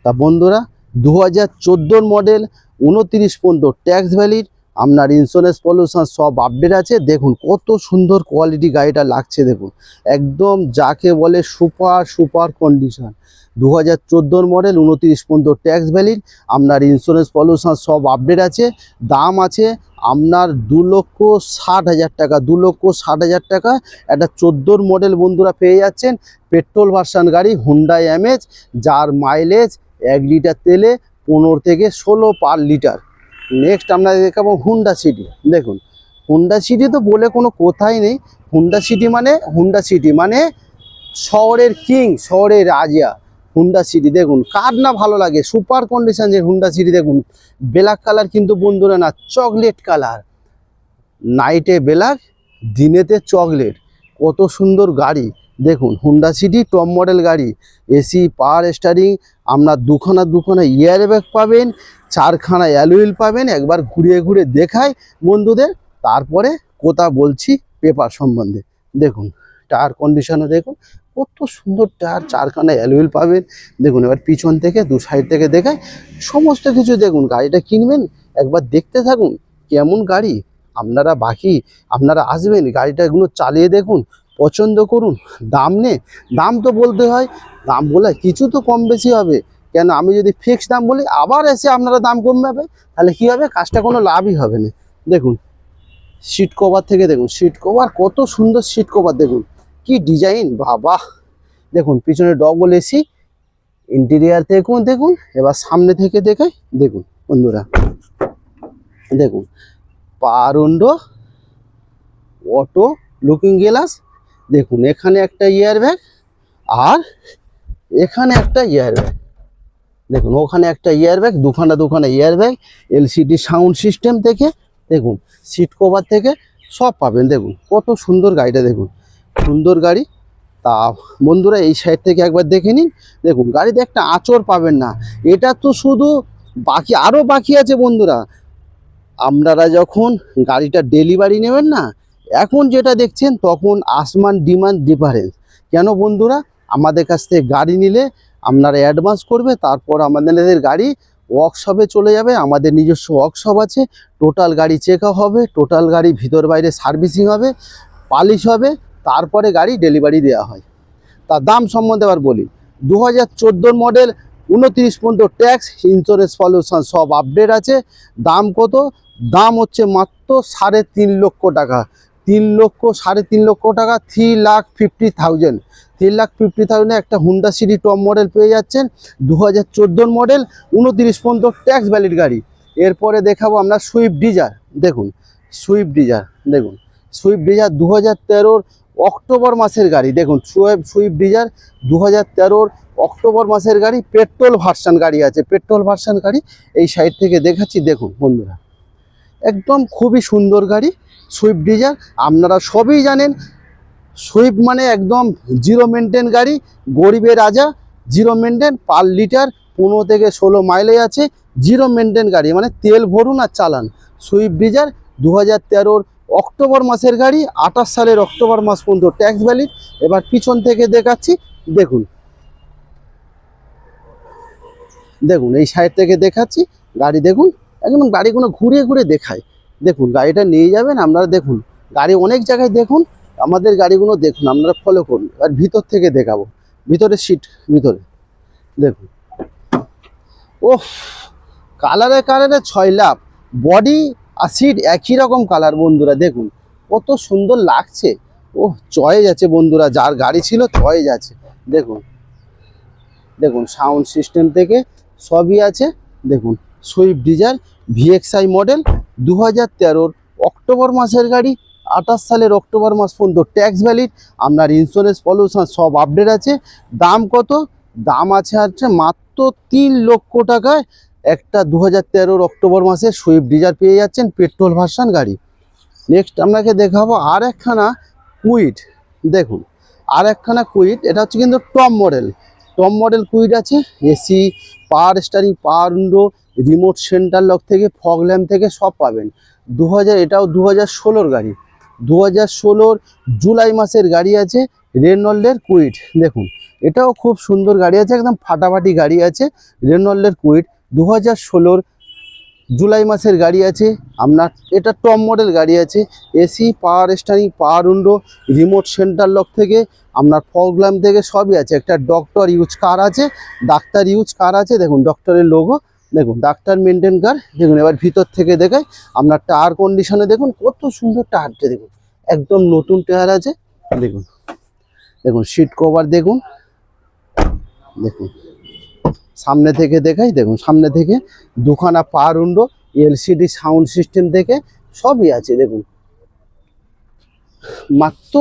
তা বন্ধুরা 2014 মডেল, 29 পর্যন্ত ট্যাক্স ভ্যালিড, আপনার ইন্স্যুরেন্স পলিউশন সব আপডেট আছে। দেখুন কত সুন্দর কোয়ালিটি গাড়িটা লাগছে, দেখুন একদম যাকে বলে সুপার সুপার কন্ডিশন। 2014 মডেল, 29 পর্যন্ত ট্যাক্স ভ্যালিড, আপনার ইন্স্যুরেন্স পলিউশন সব আপডেট আছে। দাম আছে আপনার 2,60,000 টাকা, 2,60,000 টাকা। একটা 14 মডেল বন্ধুরা পেয়ে যাচ্ছেন, পেট্রোল ভার্সন গাড়ি হুন্ডাই অ্যামেজ, যার মাইলেজ 1 লিটার তেলে 15 থেকে 16 পার লিটার। নেক্সট আমরা দেখাবো হুন্ডা সিটি। দেখুন হুন্ডা সিটি তো বলে কোনো কথাই নেই। হুন্ডা সিটি মানে শহরের কিং, শহরের রাজা হুন্ডা সিটি। দেখুন কার না ভালো লাগে, সুপার কন্ডিশন যে হুন্ডা সিটি। দেখুন ব্ল্যাক কালার কিন্তু বন্ধুরা না, চকলেট কালার, নাইটে ব্ল্যাক, দিনেতে চকলেট, কত সুন্দর গাড়ি। দেখুন হুন্ডা সিটি টপ মডেল গাড়ি, এসি, পাওয়ার স্টারিং, আপনার দুখানা ইয়ার ব্যাগ পাবেন, 4খানা অ্যালুইল পাবেন। একবার ঘুরিয়ে ঘুরিয়ে দেখাই বন্ধুদের, তারপরে কথা বলছি পেপার সম্বন্ধে। দেখুন টায়ার কন্ডিশনও দেখুন কত সুন্দর টায়ার, 4খানা অ্যালুইল পাবেন। দেখুন এবার পিছন থেকে দু সাইড থেকে দেখায় সমস্ত কিছু। দেখুন গাড়িটা কিনবেন একবার দেখতে থাকুন কেমন গাড়ি। আপনারা আসবেন, গাড়িটাগুলো চালিয়ে দেখুন, পছন্দ করুন। দাম তো বলতে হয়, দাম বলে কিছু তো কম বেশি হবে। কেন আমি যদি ফিক্স দাম বলি আবার এসে আপনারা দাম কমাবে, তাহলে কি হবে, কাজটা কোনো লাভই হবে না। দেখুন সিট কভার থেকে দেখুন, সিট কভার কত সুন্দর সিট কভার, দেখুন কি ডিজাইন, বাবা। দেখুন পিছনে ডবল এসি, ইন্টেরিয়ার দেখুন। এবার সামনে থেকে দেখাই, দেখুন বন্ধুরা, দেখুন পাওয়ার উইন্ডো, অটো লুকিং গ্লাস। দেখুন এখানে একটা ইয়ার ব্যাগ আর এখানে একটা ইয়ার ব্যাগ। দেখুন ওখানে একটা ইয়ার ব্যাগ, দুখানা ইয়ার ব্যাগ, এলসিডি সাউন্ড সিস্টেম থেকে দেখুন, সিট কভার থেকে সব পাবেন। দেখুন কত সুন্দর গাড়িটা, দেখুন সুন্দর গাড়ি। তা বন্ধুরা এই সাইড থেকে একবার দেখে নিন। দেখুন গাড়িতে একটা আঁচড় পাবেন না। এটা তো শুধু আরও বাকি আছে বন্ধুরা। আপনারা যখন গাড়িটা ডেলিভারি নেবেন না, এখন যেটা দেখছেন তখন আসমান ডিমান্ড ডিফারেন্স। কেন বন্ধুরা, আমাদের কাছ থেকে গাড়ি নিলে আপনারা অ্যাডভান্স করবে, তারপর আমাদের গাড়ি ওয়ার্কশপে চলে যাবে। আমাদের নিজস্ব ওয়ার্কশপ আছে, টোটাল গাড়ি চেক আপ হবে, টোটাল গাড়ি ভিতর বাইরে সার্ভিসিং হবে, পালিশ হবে, তারপরে গাড়ি ডেলিভারি দেওয়া হয়। তার দাম সম্বন্ধে আবার বলি, 2014 মডেল, 29 পর্যন্ত ট্যাক্স, ইন্স্যুরেন্স পলিউশন সব আপডেট আছে। দাম কত? দাম হচ্ছে মাত্র 3.5 লক্ষ টাকা। 3.5 লক্ষ টাকা, 3,50,000। 3,50,000 একটা হুন্ডা সিটি টপ মডেল পেয়ে যাচ্ছেন। 2014 মডেল, 29 পর্যন্ত ট্যাক্স ভ্যালিড গাড়ি। এরপরে দেখাবো আমরা সুইফট ডিজায়ার। দেখুন সুইফট ডিজায়ার, দেখুন সুইফট ডিজায়ার 2013 অক্টোবর মাসের গাড়ি। দেখুন সুইফট ডিজায়ার 2013 অক্টোবর মাসের গাড়ি, পেট্রোল ভার্সন গাড়ি আছে, পেট্রোল ভার্সন গাড়ি। এই সাইড থেকে দেখাচ্ছি, দেখুন বন্ধুরা একদম খুবই সুন্দর গাড়ি সুইফট ডিজায়ার। আপনারা সবই জানেন সুইফট মানে একদম জিরো মেনটেন গাড়ি, গরিবের রাজা, জিরো মেনটেন, পার লিটার 15 থেকে 16 মাইলেজ আছে। জিরো মেনটেন গাড়ি মানে তেল ভরুন আর চালান। সুইফট ডিজায়ার 2013 অক্টোবর মাসের গাড়ি, 28 সালের অক্টোবর মাস পর্যন্ত ট্যাক্স ভ্যালিড। এবার পিছন থেকে দেখাচ্ছি, দেখুন দেখুন এই সাইড থেকে দেখাচ্ছি গাড়ি। দেখুন একদম গাড়িগুলো ঘুরিয়ে ঘুরিয়ে দেখায়। দেখুন গাড়িটা নিয়ে যাবেন আপনারা, দেখুন গাড়ি অনেক জায়গায় দেখুন, আমাদের গাড়িগুলো দেখুন, আপনারা ফলো করুন। আর ভিতর থেকে দেখাবো, ভিতরে সিট, ভিতরে দেখুন, ওহ কালারে 6 লাখ, বডি আর সিট একই রকম কালার বন্ধুরা। দেখুন কত সুন্দর লাগছে, ওহ চয়েস আছে বন্ধুরা, যার গাড়ি ছিল চয়েস আছে। দেখুন দেখুন সাউন্ড সিস্টেম থেকে সবই আছে। দেখুন Swift Dzire VXI model, 2013 October মাসের গাড়ি, 28 সালের অক্টোবর মাস পর্যন্ত ট্যাক্স ভ্যালিড। আপনার ইন্স্যুরেন্স পলিউশন সব আপডেট আছে। দাম কত? দাম আছে মাত্র 3 লক্ষ টাকায় একটা 2013 অক্টোবর মাসে সুইফট ডিজায়ার পেয়ে যাচ্ছেন, পেট্রোল ভার্সন গাড়ি। নেক্সট আপনাকে দেখাবো আর একখানা কুইট। দেখুন আর একখানা কুইট, এটা হচ্ছে কিন্তু টপ মডেল কুইট আছে। এসি, পাওয়ার স্টারিং, পাওয়ার উইন্ডো, রিমোট সেন্টার লক থেকে ফগ ল্যাম্প থেকে সব পাবেন। এটাও 2016 গাড়ি, 2016 জুলাই মাসের গাড়ি আছে, রেনল্ডের কুইট। দেখুন এটাও খুব সুন্দর গাড়ি আছে, একদম ফাটাফাটি গাড়ি আছে, রেনল্ডের কুইট 2016 জুলাই মাসের গাড়ি আছে আপনার। এটা টপ মডেল গাড়ি আছে, এসি, পাওয়ার স্টারিং, পাওয়ার উইন্ডো, রিমোট সেন্টার লক থেকে আপনার ফগ ল্যাম্প থেকে সবই আছে। একটা ডক্টর ইউজ কার আছে, ডাক্তার ইউজ কার আছে। দেখুন ডক্টরের লোগো, দেখুন ডাক্তার মেনটেন কার। দেখুন এবার ভিতর থেকে দেখায় আপনার টায়ার কন্ডিশনে, দেখুন কত সুন্দর টায়ারটা, দেখুন একদম নতুন টায়ার আছে। দেখুন দেখুন সিট কভার দেখুন, দেখুন সামনে থেকে দেখাই, দেখুন সামনে থেকে দুখানা পাওয়ার উইন্ডো, এলসিডি সাউন্ড সিস্টেম থেকে সবই আছে। দেখুন মাত্র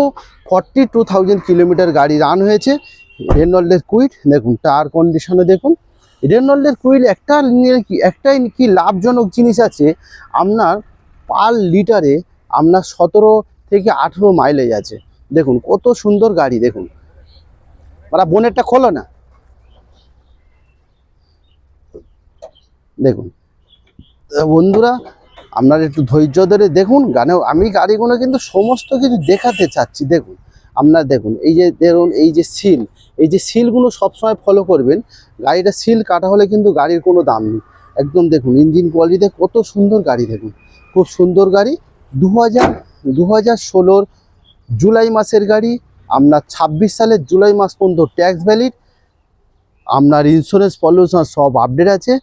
42,000 কিলোমিটার গাড়ি রান হয়েছে। রেনল্ডের কুইড দেখুন, টায়ার কন্ডিশনে দেখুন। রেনল্ডের কুইড একটাই কি লাভজনক জিনিস আছে, আপনার পার লিটারে আপনার 17 থেকে 18 মাইলেজ আছে। দেখুন কত সুন্দর গাড়ি দেখুন। ওরা বোনেরটা খোলো না, দেখুন বন্ধুরা আপনারা একটু ধৈর্য ধরে দেখুন। আমি গাড়িগুলো কিন্তু সমস্ত কিছু দেখাতে চাচ্ছি। দেখুন আপনারা দেখুন, এই যে সিলগুলো সবসময় ফলো করবেন। গাড়িটা সিল কাটা হলে কিন্তু গাড়ির কোনো দাম নেই। একদম দেখুন ইঞ্জিন কোয়ালিটিতে কত সুন্দর গাড়ি দেখুন, খুব সুন্দর গাড়ি। 2016 জুলাই মাসের গাড়ি, আপনার 26 সালের জুলাই মাস পর্যন্ত ট্যাক্স ভ্যালিড, আপনার ইন্স্যুরেন্স পলিউশন সব আপডেট আছে।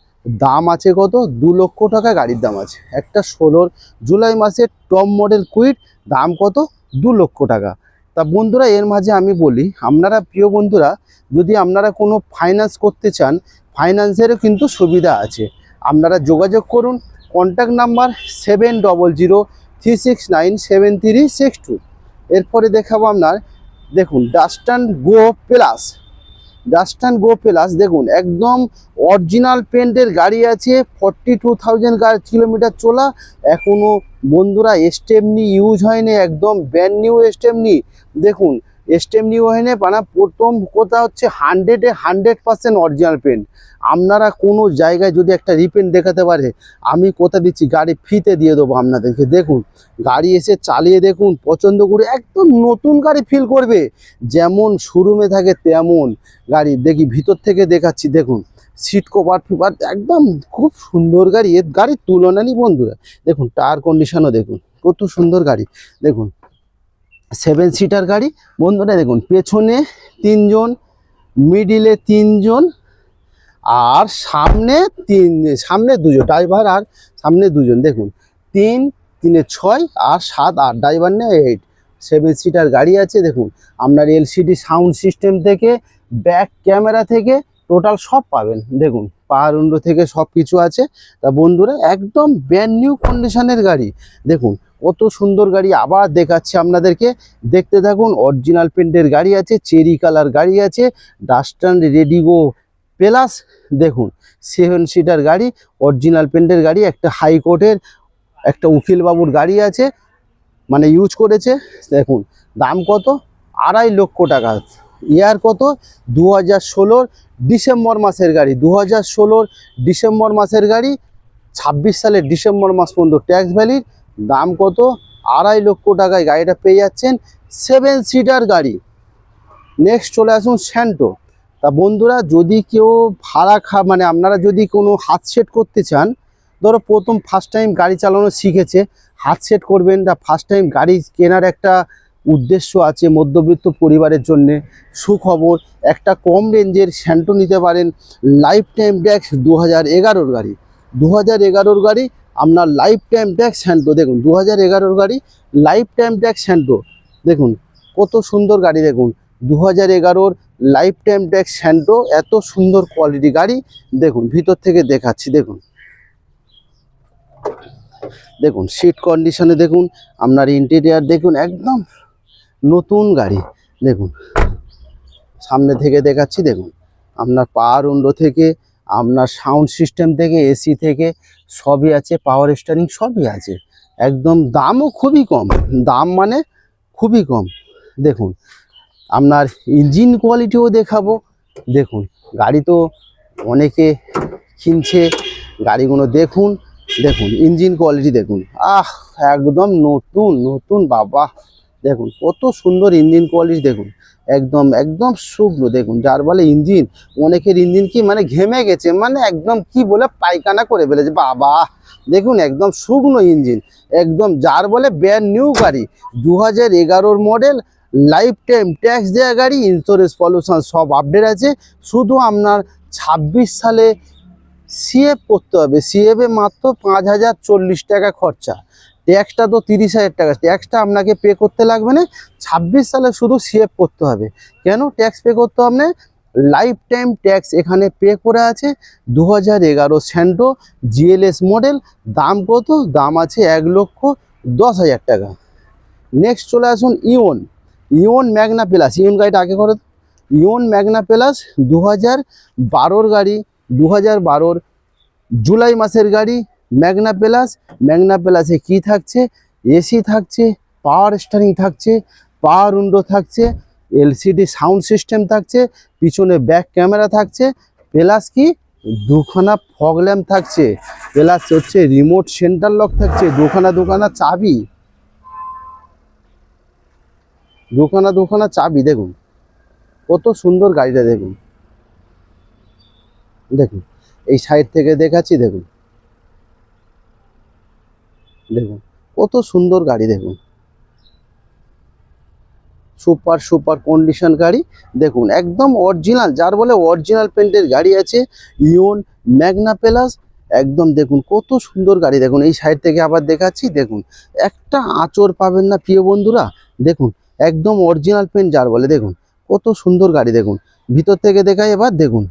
দাম আছে কত, 2 লক্ষ টাকা গাড়ির দাম আছে। একটা 16 জুলাই মাসের টপ মডেল কুইড, দাম কত, 2 লক্ষ টাকা। তা বন্ধুরা এর মাঝে আমি বলি, আপনারা প্রিয় বন্ধুরা যদি আপনারা কোনো ফাইন্যান্স করতে চান, ফাইন্যান্সেরও কিন্তু সুবিধা আছে। আপনারা যোগাযোগ করুন, কন্ট্যাক্ট নাম্বার 7003697362। এরপরে দেখাবো আপনার, দেখুন ডাস্টান গো প্লাস। ডাস্টান গো প্লাস দেখুন একদম অরিজিনাল পেন্টের গাড়ি আছে। 42,000 কিলোমিটার চলা, এখনো বন্ধুরা স্টেপনি ইউজ হয়নি, একদম ব্র্যান্ড নিউ স্টেপনি। দেখুন স্টেপনি হয়নি, মানে প্রথম কথা হচ্ছে 100% অরিজিনাল পেন্ট। আপনারা কোনো জায়গায় যদি একটা রিপেন্ট দেখাতে পারে, আমি কথা দিচ্ছি গাড়ি ফ্রিতে দিয়ে দেবো আপনাদেরকে। দেখুন গাড়ি এসে চালিয়ে দেখুন, পছন্দ করে একদম নতুন গাড়ি ফিল করবে, যেমন শোরুমে থাকে তেমন গাড়ি। দেখি ভিতর থেকে দেখাচ্ছি, দেখুন সিট কভার ফিভার একদম খুব সুন্দর গাড়ি, এর গাড়ির তুলনা নেই বন্ধুরা। দেখুন টায়ার কন্ডিশনও দেখুন কত সুন্দর গাড়ি। দেখুন 7 সিটার গাড়ি বন্ধুরা। দেখুন পেছনে 3 জন, মিডিলে 3 জন, আর সামনে 2 জন ড্রাইভার, আর সামনে 2 জন। দেখুন 3 3 6 আর 7 8, ড্রাইভার নেই 8। 7 সিটার গাড়ি আছে। দেখুন আপনার এলসিডি সাউন্ড সিস্টেম থেকে ব্যাক ক্যামেরা থেকে টোটাল সব পাবেন। দেখুন পাওয়ার উইন্ডো থেকে সব কিছু আছে। তা বন্ধুরা একদম ব্র্যান্ড নিউ কন্ডিশনের গাড়ি। দেখুন কত সুন্দর গাড়ি, আবার দেখাচ্ছি আপনাদেরকে, দেখতে থাকুন। অরিজিনাল পেন্টের গাড়ি আছে, চেরি কালার গাড়ি আছে, ডাস্টান রেডিগো প্লাস। দেখুন 7 সিটার গাড়ি, অরিজিনাল পেন্টের গাড়ি, একটা হাইকোর্টের একটা উকিল বাবুর গাড়ি আছে, মানে ইউজ করেছে। দেখুন দাম কত, 2.5 লক্ষ টাকা। ইয়ার কত, 2016 ডিসেম্বর মাসের গাড়ি। 2016 ডিসেম্বর মাসের গাড়ি, 26 সালের ডিসেম্বর মাস পর্যন্ত ট্যাক্স ভ্যালিড। দাম কত, 2.5 লক্ষ টাকায় গাড়িটা পেয়ে যাচ্ছেন। 7 সিটার গাড়ি। নেক্সট চলে আসুন স্যান্টো। তা বন্ধুরা যদি কেউ ভাড়া মানে আপনারা যদি কোনো হাত সেট করতে চান, ধরো প্রথম ফার্স্ট টাইম গাড়ি চালানো শিখেছে, হাত সেট করবেন, তা ফার্স্ট টাইম গাড়ি কেনার একটা উদ্দেশ্য আছে মধ্যবিত্ত পরিবারের জন্যে, সুখবর একটা কম রেঞ্জের স্যান্টো নিতে পারেন। লাইফ টাইম ট্যাক্স 2011 গাড়ি, 2011 গাড়ি আপনার লাইফ টাইম ট্যাক্স স্যান্টো। দেখুন 2011 গাড়ি, লাইফ টাইম ট্যাক্স স্যান্টো। দেখুন কত সুন্দর গাড়ি। দেখুন 2011 লাইফ টাইম ট্যাক্স স্যান্টো, এত সুন্দর কোয়ালিটি গাড়ি। দেখুন ভিতর থেকে দেখাচ্ছি, দেখুন দেখুন সিট কন্ডিশনে দেখুন, আপনার ইন্টেরিয়ার দেখুন একদম নতুন গাড়ি। দেখুন সামনে থেকে দেখাচ্ছি, দেখুন আপনার পাওয়ার উইন্ডো থেকে, আপনার সাউন্ড সিস্টেম থেকে, এসি থেকে সবই আছে, পাওয়ার স্টিয়ারিং সবই আছে। একদম দামও খুবই কম, দাম মানে খুবই কম। দেখুন আপনার ইঞ্জিন কোয়ালিটিও দেখাবো। দেখুন গাড়ি তো অনেকে কিনছে, গাড়িগুলো দেখুন। দেখুন ইঞ্জিন কোয়ালিটি দেখুন, একদম নতুন নতুন বাবা। দেখুন কত সুন্দর ইঞ্জিন কোয়ালিটি। দেখুন একদম একদম শুকনো। দেখুন যার বলে ইঞ্জিন, অনেকের ইঞ্জিন কি মানে ঘেমে গেছে, মানে একদম কি বলে পায়খানা করে ফেলেছে বাবা। দেখুন একদম শুকনো ইঞ্জিন, একদম যার বলে ব্র্যান্ড নিউ গাড়ি। 2011 মডেল, লাইফ টাইম ট্যাক্স দেওয়া গাড়ি, ইন্স্যুরেন্স পলিউশন সব আপডেট আছে। শুধু আপনার 26 সালে সিএফ করতে হবে। সিএফে মাত্র 5,040 টাকা খরচা, ট্যাক্সটা তো 30,000 টাকা। ট্যাক্সটা আপনাকে পে করতে লাগবে না, 26 সালে শুধু সিএফ করতে হবে। কেন ট্যাক্স পে করতে হবে না, লাইফ টাইম ট্যাক্স এখানে পে করে আছে। 2011 স্যান্টো জিএলএস মডেল, দাম কত, দাম আছে 1,10,000 টাকা। নেক্সট চলে আসুন ইওন, ইওন ম্যাগনা প্লাস। ইওন গাড়িটা আগে করে, ইওন ম্যাগনা প্লাস 2012 গাড়ি, 2012 জুলাই মাসের গাড়ি, ম্যাগনা প্লাস। ম্যাগনা প্লাসে কি থাকছে? এসি থাকছে, পাওয়ার স্টিয়ারিং থাকছে, পাওয়ার উইন্ডো থাকছে, এলসিডি সাউন্ড সিস্টেম থাকছে, পিছনে ব্যাক ক্যামেরা থাকছে, প্লাস কি দুখানা ফগ ল্যাম্প থাকছে, প্লাস হচ্ছে রিমোট সেন্টার লক থাকছে, দুখানা চাবি, দুখানা চাবি। দেখুন কত সুন্দর গাড়িটা, দেখুন দেখুন এই সাইড থেকে দেখাচ্ছি, দেখুন দেখুন কত সুন্দর গাড়ি, দেখুন সুপার সুপার কন্ডিশন গাড়ি। দেখুন একদম অরিজিনাল, যার বলে অরিজিনাল পেন্টের গাড়ি আছে, ইওন ম্যাগনা প্লাস। একদম দেখুন কত সুন্দর গাড়ি, দেখুন এই সাইড থেকে আবার দেখাচ্ছি, দেখুন একটা আঁচড় পাবেন না প্রিয় বন্ধুরা। দেখুন একদম অরিজিনাল পেন্ট যার বলে, দেখুন কত সুন্দর গাড়ি। দেখুন ভিতর থেকে দেখাই এবার, দেখুন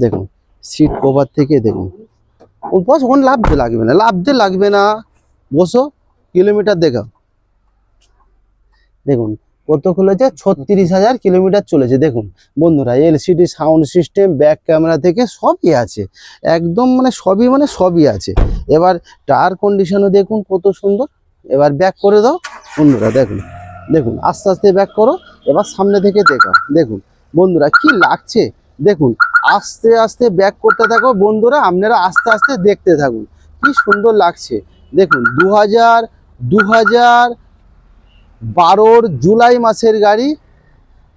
দেখুন সিট কভার থেকে, দেখুন বস ওখানে লাভতে লাগবে না, লাভতে লাগবে না, বসো, কিলোমিটার দেখাও। দেখুন কত খুলেছে, 36,000 কিলোমিটার চলেছে। দেখুন বন্ধুরা LCD sound system, back camera থেকে সবই আছে, একদম মানে সবই আছে। এবার টায়ার কন্ডিশনও দেখুন কত সুন্দর। এবার ব্যাক করে দাও বন্ধুরা, দেখুন দেখুন আস্তে আস্তে ব্যাক করো, এবার সামনে থেকে দেখাও। দেখুন বন্ধুরা কি লাগছে, দেখুন আস্তে আস্তে ব্যাক করতে থাকো বন্ধুরা, আপনারা আস্তে আস্তে দেখতে থাকুন কি সুন্দর লাগছে। দেখুন 2012 জুলাই মাসের গাড়ি,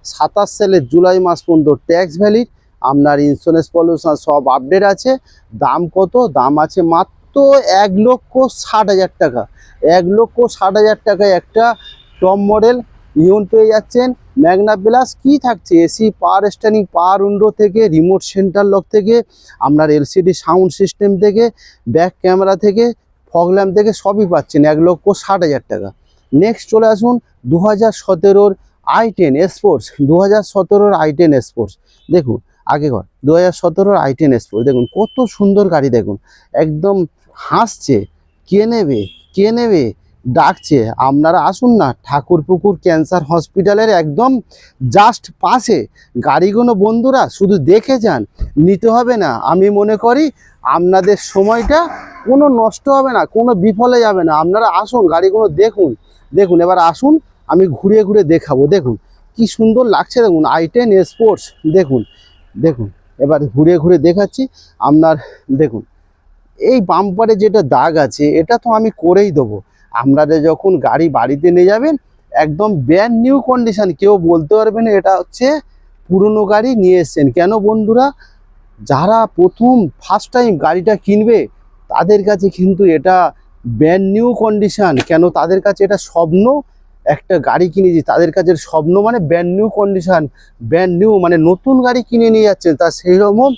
27 সালের জুলাই মাস পর্যন্ত ট্যাক্স ভ্যালিড, আপনার ইন্স্যুরেন্স পলিউশন সব আপডেট আছে। দাম কত? দাম আছে মাত্র 1,60,000 টাকা। 1,60,000 টাকায় একটা টপ মডেল ইওন পেয়ে যাচ্ছেন। ম্যাগনা প্লাস কি থাকছে? এসি, পাওয়ার স্টিয়ারিং, পাওয়ার উইন্ডো থেকে, রিমোট সেন্টার লক থেকে, আপনার এলসিডি সাউন্ড সিস্টেম থেকে, ব্যাক ক্যামেরা থেকে, ফগ ল্যাম্প থেকে সবই পাচ্ছেন 1,60,000 টাকা। নেক্সট চলে আসুন 2017 i10 স্পোর্টস, 2017 i10 স্পোর্টস। দেখুন আগে কর 2017 i10 স্পোর্টস, দেখুন কত সুন্দর গাড়ি, দেখুন একদম হাসছে, কে নেবে কে নেবে ডাকছে। আপনারা আসুন না, ঠাকুরপুকুর ক্যান্সার হসপিটালের একদম জাস্ট পাশে। গাড়িগুলো বন্ধুরা শুধু দেখে যান, নিতে হবে না। আমি মনে করি আপনাদের সময়টা কোনো নষ্ট হবে না, কোনো বিফলে যাবে না। আপনারা আসুন, গাড়িগুলো দেখুন। দেখুন এবার আসুন, আমি ঘুরে ঘুরে দেখাবো। দেখুন কি সুন্দর লাগছে, দেখুন i10 স্পোর্টস। দেখুন দেখুন এবার ঘুরে ঘুরে দেখাচ্ছি আপনার। দেখুন এই বাম্পারে যেটা দাগ আছে, এটা তো আমি করেই দেবো। আপনারা যখন গাড়ি বাড়িতে নিয়ে যাবেন, একদম ব্র্যান্ড নিউ কন্ডিশন, কেউ বলতে পারবে না এটা হচ্ছে পুরনো গাড়ি নিয়ে এসছেন। কেন বন্ধুরা, যারা প্রথম ফার্স্ট টাইম গাড়িটা কিনবে তাদের কাছে কিন্তু এটা ব্র্যান্ড নিউ কন্ডিশন। কেন তাদের কাছে এটা স্বপ্ন, একটা গাড়ি কিনেছি, তাদের কাছে স্বপ্ন মানে brand new condition, brand new মানে নতুন গাড়ি কিনে নিয়ে যাচ্ছেন। তা সেই রকম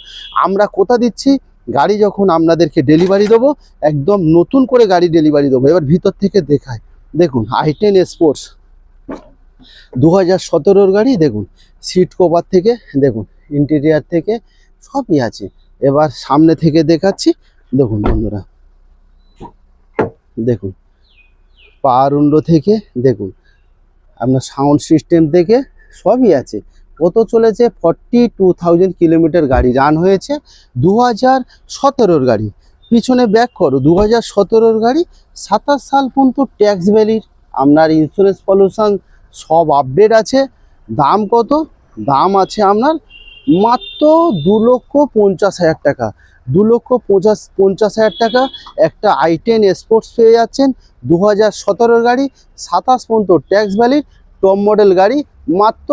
আমরা কথা দিচ্ছি, গাড়ি যখন আপনাদেরকে ডেলিভারি দেবো, একদম নতুন করে গাড়ি ডেলিভারি দেবো। এবার ভিতর থেকে দেখায়, দেখুন i10 স্পোর্টস 2017 গাড়ি। দেখুন সিট কভার থেকে, দেখুন ইন্টেরিয়ার থেকে সবই আছে। এবার সামনে থেকে দেখাচ্ছি, দেখুন বন্ধুরা, দেখুন পাওয়ার উইন্ডো থেকে, দেখুন আপনার সাউন্ড সিস্টেম থেকে সবই আছে। কত চলেছে? 42,000 কিলোমিটার গাড়ি রান হয়েছে। 2017 গাড়ি, পিছনে ব্যাক করো, 2017 গাড়ি, 27 সাল পর্যন্ত ট্যাক্স ভ্যালিড, আপনার ইন্স্যুরেন্স পলিউশন সব আপডেট আছে। দাম কত? দাম আছে আপনার মাত্র 2,50,000 টাকা। 2,50,000 টাকা একটা i10 স্পোর্টস পেয়ে যাচ্ছেন। 2017 গাড়ি, 27 পর্যন্ত ট্যাক্স ভ্যালিড, টপ মডেল গাড়ি, মাত্র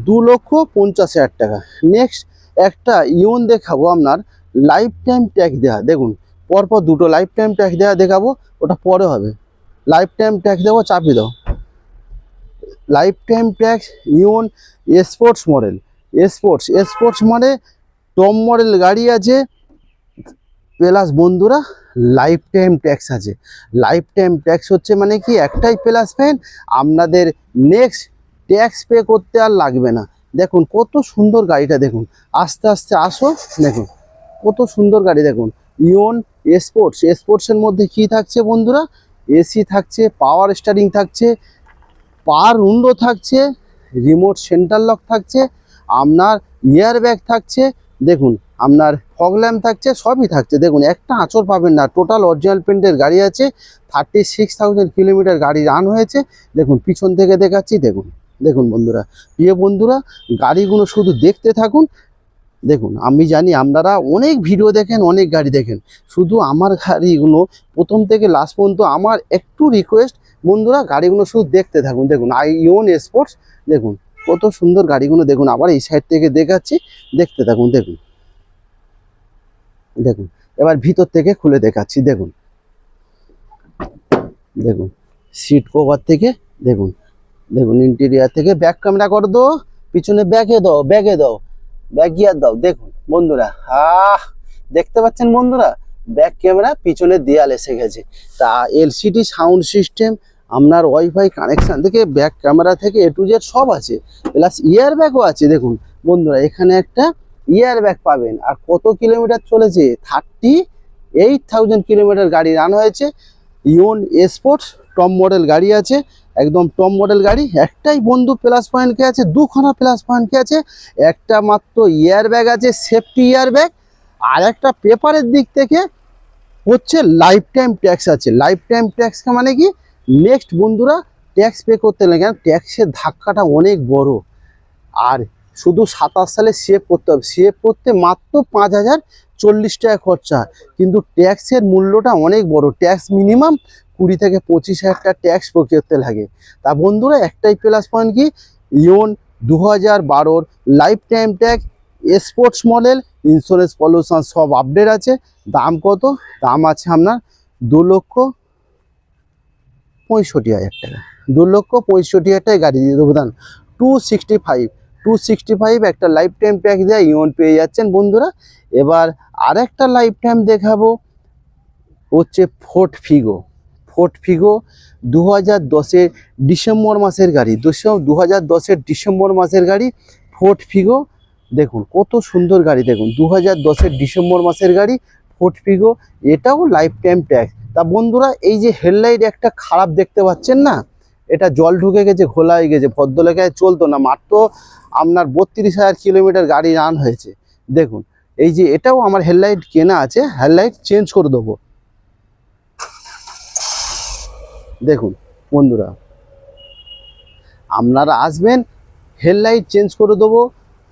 2,50,000 টাকা। নেক্সট একটা ইওন দেখাবো আপনার লাইফ টাইম ট্যাক্স দেওয়া। দেখুন পরপর দুটো লাইফ টাইম ট্যাক্স দেওয়া দেখাবো, ওটা পরে হবে। লাইফ টাইম ট্যাক্স দেবো, চাপিয়ে দাও। Lifetime tax Eon sports model, sports মানে টপ মডেল গাড়ি আছে, প্লাস বন্ধুরা লাইফ টাইম ট্যাক্স আছে। লাইফ টাইম ট্যাক্স হচ্ছে মানে কি, একটাই প্লাস পেন, আপনাদের নেক্সট ট্যাক্স পে করতে আর লাগবে না। দেখুন কত সুন্দর গাড়িটা, দেখুন আস্তে আস্তে আসো, দেখুন কত সুন্দর গাড়ি। দেখুন ইওন স্পোর্টসের মধ্যে কি থাকছে বন্ধুরা, এসি থাকছে, পাওয়ার স্টারিং থাকছে, পাওয়ার উইন্ডো থাকছে, রিমোট সেন্টার লক থাকছে, আপনার এয়ার ব্যাগ থাকছে, দেখুন আপনার ফগ ল্যাম্প থাকছে, সবই থাকছে। দেখুন একটা আঁচড় পাবেন না, টোটাল অরিজিনাল পেন্টের গাড়ি আছে। 36,000 কিলোমিটার গাড়ি রান হয়েছে। দেখুন পিছন থেকে দেখাচ্ছি, দেখুন দেখুন বন্ধুরা, প্রিয় বন্ধুরা, গাড়িগুলো শুধু দেখতে থাকুন। দেখুন আমি জানি আপনারা অনেক ভিডিও দেখেন, অনেক গাড়ি দেখেন, শুধু আমার গাড়িগুলো প্রথম থেকে লাস্ট পর্যন্ত আমার একটু রিকোয়েস্ট, বন্ধুরা গাড়িগুলো শুধু দেখতে থাকুন। দেখুন আইওন স্পোর্টস, দেখুন কত সুন্দর গাড়িগুলো। দেখুন আবার এই সাইড থেকে দেখাচ্ছি, দেখতে থাকুন। দেখুন দেখুন এবার ভিতর থেকে খুলে দেখাচ্ছি। দেখুন দেখুন সিট কভার থেকে, দেখুন দেখুন ইন্টেরিয়ার থেকে। ব্যাক ক্যামেরা করে দাও, পিছনে ব্যাগে দাও, ব্যাক গিয়ার দাও। দেখুন বন্ধুরা, দেখতে পাচ্ছেন বন্ধুরা, ব্যাক ক্যামেরা, পিছনে দেয়াল এসে গেছে। তা এলসিডি সাউন্ড সিস্টেম, আপনার ওয়াইফাই কানেকশান থেকে ব্যাক ক্যামেরা থেকে এ টু জেড সব আছে, প্লাস ইয়ার ব্যাগও আছে। দেখুন বন্ধুরা এখানে একটা ইয়ার ব্যাগ পাবেন। আর কত কিলোমিটার চলেছে, 38,000 কিলোমিটার গাড়ি রান হয়েছে। ইওন স্পোর্টস টপ মডেল গাড়ি আছে, একদম টপ মডেল গাড়ি। একটাই বন্ধু প্লাস পয়েন্ট কে আছে, দুখানা প্লাস পয়েন্ট কে আছে। একটা মাত্র ইয়ার ব্যাগ আছে, সেফটি ইয়ার ব্যাগ। আর একটা পেপারের দিক থেকে হচ্ছে লাইফ টাইম ট্যাক্স আছে। লাইফ টাইম ট্যাক্স মানে কি, নেক্সট বন্ধুরা ট্যাক্স পে করতে লাগে, কারণ ট্যাক্সের ধাক্কাটা অনেক বড়। আর শুধু 27 সালে সেভ করতে হবে, সেভ করতে মাত্র 5,040 টাকা খরচা। কিন্তু ট্যাক্সের মূল্যটা অনেক বড়, ট্যাক্স মিনিমাম 20 থেকে 25,000 টাকা ট্যাক্স পে করতে লাগে। তা বন্ধুরা একটাই প্লাস পয়েন্ট কি, ইওন 2012 life time tax sports model, insurance pollution সব আপডেট আছে। দাম কত, দাম আছে আপনার 2,65,000 টাকা। 2,65,000 টাকায় গাড়ি দিয়ে দেবো। দান 265 একটা লাইফ টাইম ট্যাক্স দেয় ইওন পেয়ে যাচ্ছেন বন্ধুরা। এবার আরেকটা লাইফ টাইম দেখাবো, হচ্ছে ফোর্ড ফিগো 2010-এর ডিসেম্বর মাসের গাড়ি। 2010-এর ডিসেম্বর মাসের গাড়ি ফোর্ড ফিগো। দেখুন কত সুন্দর গাড়ি, দেখুন 2010-এর ডিসেম্বর মাসের গাড়ি ফোর্ড ফিগো, এটাও লাইফ টাইম ট্যাক্স। তা বন্ধুরা এই যে হেডলাইট একটা খারাপ দেখতে পাচ্ছেন না, এটা জল ঢুকে গেছে, ঘোলা হয়ে গেছে, ভদ্রলেখায় চলতো না। মাত্র আপনার 32,000 কিলোমিটার গাড়ি রান হয়েছে। দেখুন এই যে এটাও আমার হেডলাইট কেনা আছে, হেডলাইট চেঞ্জ করে দেবো। দেখুন বন্ধুরা আপনারা আসবেন, হেডলাইট চেঞ্জ করে দেবো,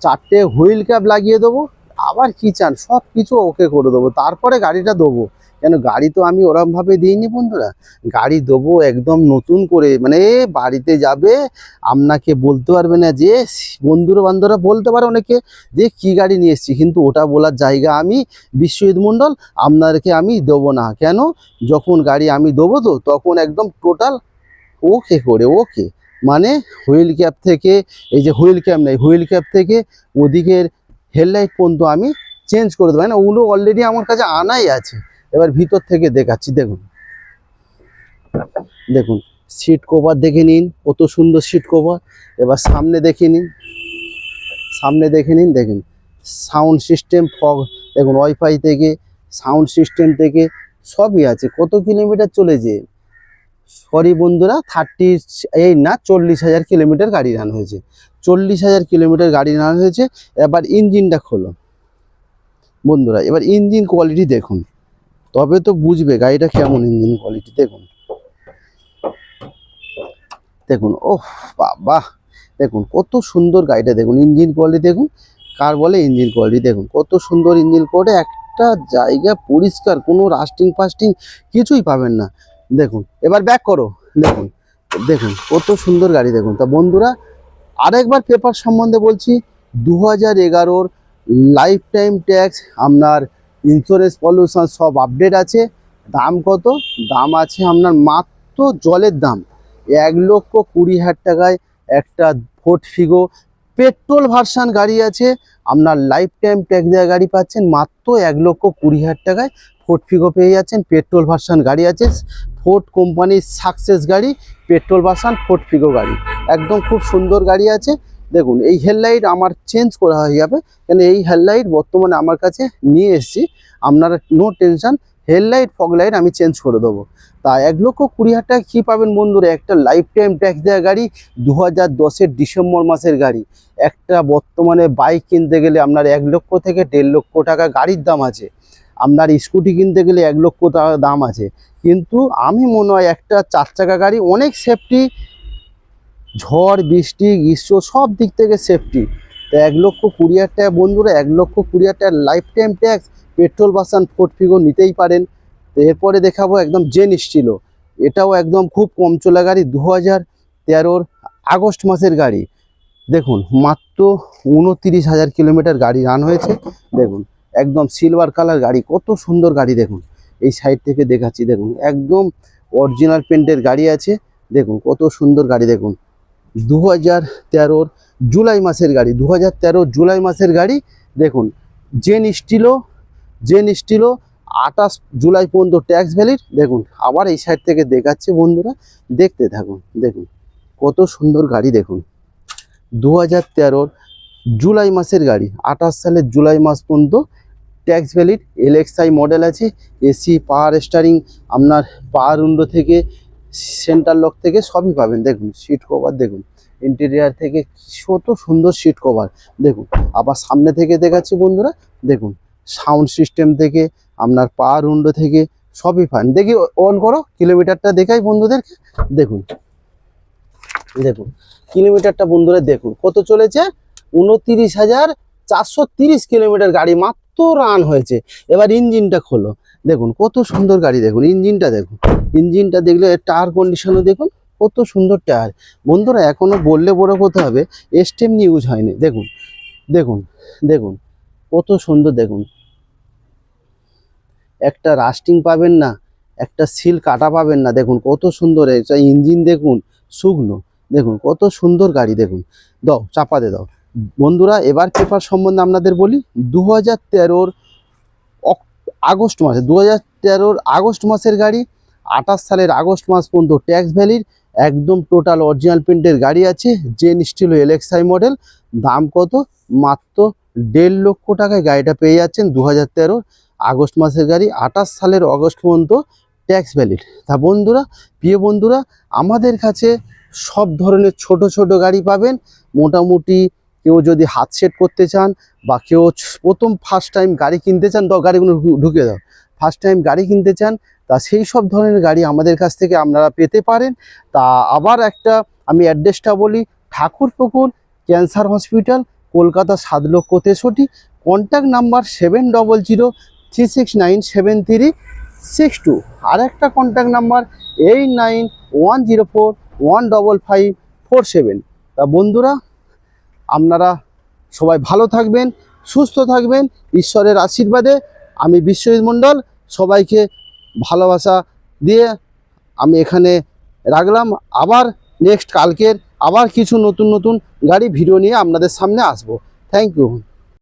4টে হুইল ক্যাপ লাগিয়ে দেবো, আবার কি চান সব কিছু ওকে করে দেবো, তারপরে গাড়িটা দেবো। কেন গাড়ি তো আমি ওরমভাবে দিইনি বন্ধুরা, গাড়ি দেবো একদম নতুন করে। মানে বাড়িতে যাবে, আপনাকে বলতে পারবে না যে, বান্ধবরা বলতে পারে অনেকে যে কি গাড়ি নিয়ে এসেছি, কিন্তু ওটা বলার জায়গা আমি বিশ্বজিৎ মণ্ডল আপনাদেরকে আমি দেবো না। কেন, যখন গাড়ি আমি দেবো তো তখন একদম টোটাল ওকে করে, ওকে মানে হুইল ক্যাপ থেকে, এই যে হুইল ক্যাপ নেই, হুইল ক্যাপ থেকে ওদিকের হেডলাইট পর্যন্ত আমি চেঞ্জ করে দেবো। না ওগুলো অলরেডি আমার কাছে আনাই আছে। এবার ভিতর থেকে দেখাচ্ছি। দেখুন দেখুন সিট কভার দেখে নিন, কত সুন্দর সিট কভার। এবার সামনে দেখে নিন, দেখুন সাউন্ড সিস্টেম, ফগ, দেখুন ওয়াইফাই থেকে, সাউন্ড সিস্টেম থেকে সবই আছে। কত কিলোমিটার চলেছে, সরি বন্ধুরা 40,000 কিলোমিটার গাড়ি রান হয়েছে। 40,000 কিলোমিটার গাড়ি রান হয়েছে। এবার ইঞ্জিনটা খোলো বন্ধুরা, এবার ইঞ্জিন কোয়ালিটি দেখুন, তবে তো বুঝবে গাড়িটা কেমন ইঞ্জিন কোয়ালিটি। দেখুন দেখুন ও বাবা, দেখুন কত সুন্দর গাড়িটা। দেখুন ইঞ্জিন কোয়ালিটি দেখুন, কার বলে ইঞ্জিন কোয়ালিটি। দেখুন কত সুন্দর ইঞ্জিন কোয়ালিটি, একটা জায়গা পরিষ্কার, কোনো রাস্টিং ফাস্টিং কিছুই পাবেন না। দেখুন এবার ব্যাক করো, দেখুন দেখুন কত সুন্দর গাড়ি। দেখুন তা বন্ধুরা আরেকবার পেপার সম্বন্ধে বলছি, 2011-র লাইফ টাইম ট্যাক্স, আপনার ইন্স্যুরেন্স পলিউশন সব আপডেট আছে। দাম কত, দাম আছে আপনার মাত্র জলের দাম 1,20,000 টাকায় একটা ফোর্ড ফিগো পেট্রোল ভার্সান গাড়ি আছে। আপনার লাইফ টাইম ট্যাক্স দেওয়া গাড়ি পাচ্ছেন মাত্র 1,20,000 টাকায়। ফোর্ড ফিগো পেয়ে যাচ্ছেন, পেট্রোল ভার্সান গাড়ি আছে, ফোর্ড কোম্পানির সাকসেস গাড়ি, পেট্রোল ভার্সান ফোর্ড ফিগো গাড়ি, একদম খুব সুন্দর গাড়ি আছে। দেখুন এই হেডলাইট আমার চেঞ্জ করা হয়ে যাবে, কেন এই হেডলাইট বর্তমানে আমার কাছে নিয়ে এসেছি। আপনারা no tension, headlight fog light আমি চেঞ্জ করে দেবো। তা 1,20,000 টাকা কী পাবেন বন্ধুরা? একটা লাইফ টাইম ট্যাক্স দেওয়া গাড়ি, 2010-এর ডিসেম্বর মাসের গাড়ি। একটা বর্তমানে বাইক কিনতে গেলে আপনার 1 লক্ষ থেকে 1.5 লক্ষ টাকা গাড়ির দাম আছে। আপনার স্কুটি কিনতে গেলে 1 লক্ষ টাকা দাম আছে। কিন্তু আমি মনে হয় একটা 4 চাকা গাড়ি অনেক সেফটি, ঝড় বৃষ্টি গ্রীষ্ম সব দিক থেকে সেফটি। তো 1,20,000 টাকা বন্ধুরা, 1,20,000 টাকার life time tax, petrol version Ford Figo নিতেই পারেন। তো এরপরে দেখাবো একদম জেন স্টিলো। এটাও একদম খুব কম চলা গাড়ি, 2013-র আগস্ট মাসের গাড়ি। দেখুন মাত্র 29,000 কিলোমিটার গাড়ি রান হয়েছে। দেখুন একদম সিলভার কালার গাড়ি, কত সুন্দর গাড়ি। দেখুন এই সাইড থেকে দেখাচ্ছি, দেখুন একদম অরিজিনাল পেন্টের গাড়ি আছে। দেখুন কত সুন্দর গাড়ি। দেখুন 2013-র জুলাই মাসের গাড়ি, 2013 জুলাই মাসের গাড়ি। দেখুন জেন স্টিলো, 28 জুলাই পর্যন্ত ট্যাক্স ভ্যালিড। দেখুন আবার এই সাইড থেকে দেখাচ্ছে বন্ধুরা, দেখতে থাকুন। দেখুন কত সুন্দর গাড়ি। দেখুন 2013-র জুলাই মাসের গাড়ি, 28 সালের জুলাই মাস পর্যন্ত ট্যাক্স ভ্যালিড। LXI মডেল আছে, এসি, পাওয়ার স্টারিং, আপনার পাওয়ার উইন্ডো থেকে সেন্টার লক থেকে সবই পাবেন। দেখুন সিট কভার, দেখুন ইন্টেরিয়ার থেকে কত সুন্দর সিট কভার। দেখুন আবার সামনে থেকে দেখাচ্ছি বন্ধুরা, দেখুন সাউন্ড সিস্টেম থেকে আপনার পাওয়ার উইন্ডো থেকে সবই পান। দেখি অন করো, কিলোমিটারটা দেখাই বন্ধুদেরকে। দেখুন দেখুন কিলোমিটারটা বন্ধুরা দেখুন কত চলেছে, 29,430 কিলোমিটার গাড়ি মাত্র রান হয়েছে। এবার ইঞ্জিনটা খোলো, দেখুন কত সুন্দর গাড়ি। দেখুন ইঞ্জিনটা দেখুন, ইঞ্জিনটা দেখলে টায়ার কন্ডিশনও দেখুন কত সুন্দর টায়ার। বন্ধুরা এখনো বললে বড় কথা হবে, স্টেপনি ইউজ হয়নি। দেখুন দেখুন দেখুন কত সুন্দর। দেখুন একটা রাস্টিং পাবেন না, একটা সিল কাটা পাবেন না। দেখুন কত সুন্দর এটা ইঞ্জিন, দেখুন শুকনো। দেখুন কত সুন্দর গাড়ি। দেখুন দাও চাপাতে দাও বন্ধুরা। এবার পেপার সম্বন্ধে আপনাদের বলি, 2013-র আগস্ট মাসে, 2013-র আগস্ট মাসের গাড়ি, 28 সালের আগস্ট মাস পর্যন্ত ট্যাক্স ভ্যালিড। একদম টোটাল অরিজিনাল প্রিন্টের গাড়ি আছে, জেন স্টিলো LXI মডেল। দাম কত? মাত্র 1.5 লক্ষ টাকায় গাড়িটা পেয়ে যাচ্ছেন। 2013 আগস্ট মাসের গাড়ি, 28 সালের অগস্ট পর্যন্ত ট্যাক্স ভ্যালিড। তা বন্ধুরা, প্রিয় বন্ধুরা, আমাদের কাছে সব ধরনের ছোট ছোট গাড়ি পাবেন। মোটামুটি কেউ যদি হাত সেট করতে চান, বা কেউ প্রথম ফার্স্ট টাইম গাড়ি কিনতে চান, দাও গাড়িগুলো ঢুকে দাও, ফার্স্ট টাইম গাড়ি কিনতে চান, তা সেই সব ধরনের গাড়ি আমাদের কাছ থেকে আপনারা পেতে পারেন। তা আবার একটা আমি অ্যাড্রেসটা বলি, Thakurpukur cancer hospital, Kolkata 7,63,। Contact number 7003697362। আর একটা কন্ট্যাক্ট নাম্বার 8910415547। তা বন্ধুরা, আপনারা সবাই ভালো থাকবেন, সুস্থ থাকবেন, ঈশ্বরের আশীর্বাদে। আমি বিশ্বজিৎ মণ্ডল সবাইকে ভালোবাসা দিয়ে আমি এখানে রাখলাম। আবার নেক্সট কালকের আবার কিছু নতুন নতুন গাড়ি ভিডিও নিয়ে আপনাদের সামনে আসবো। Thank you.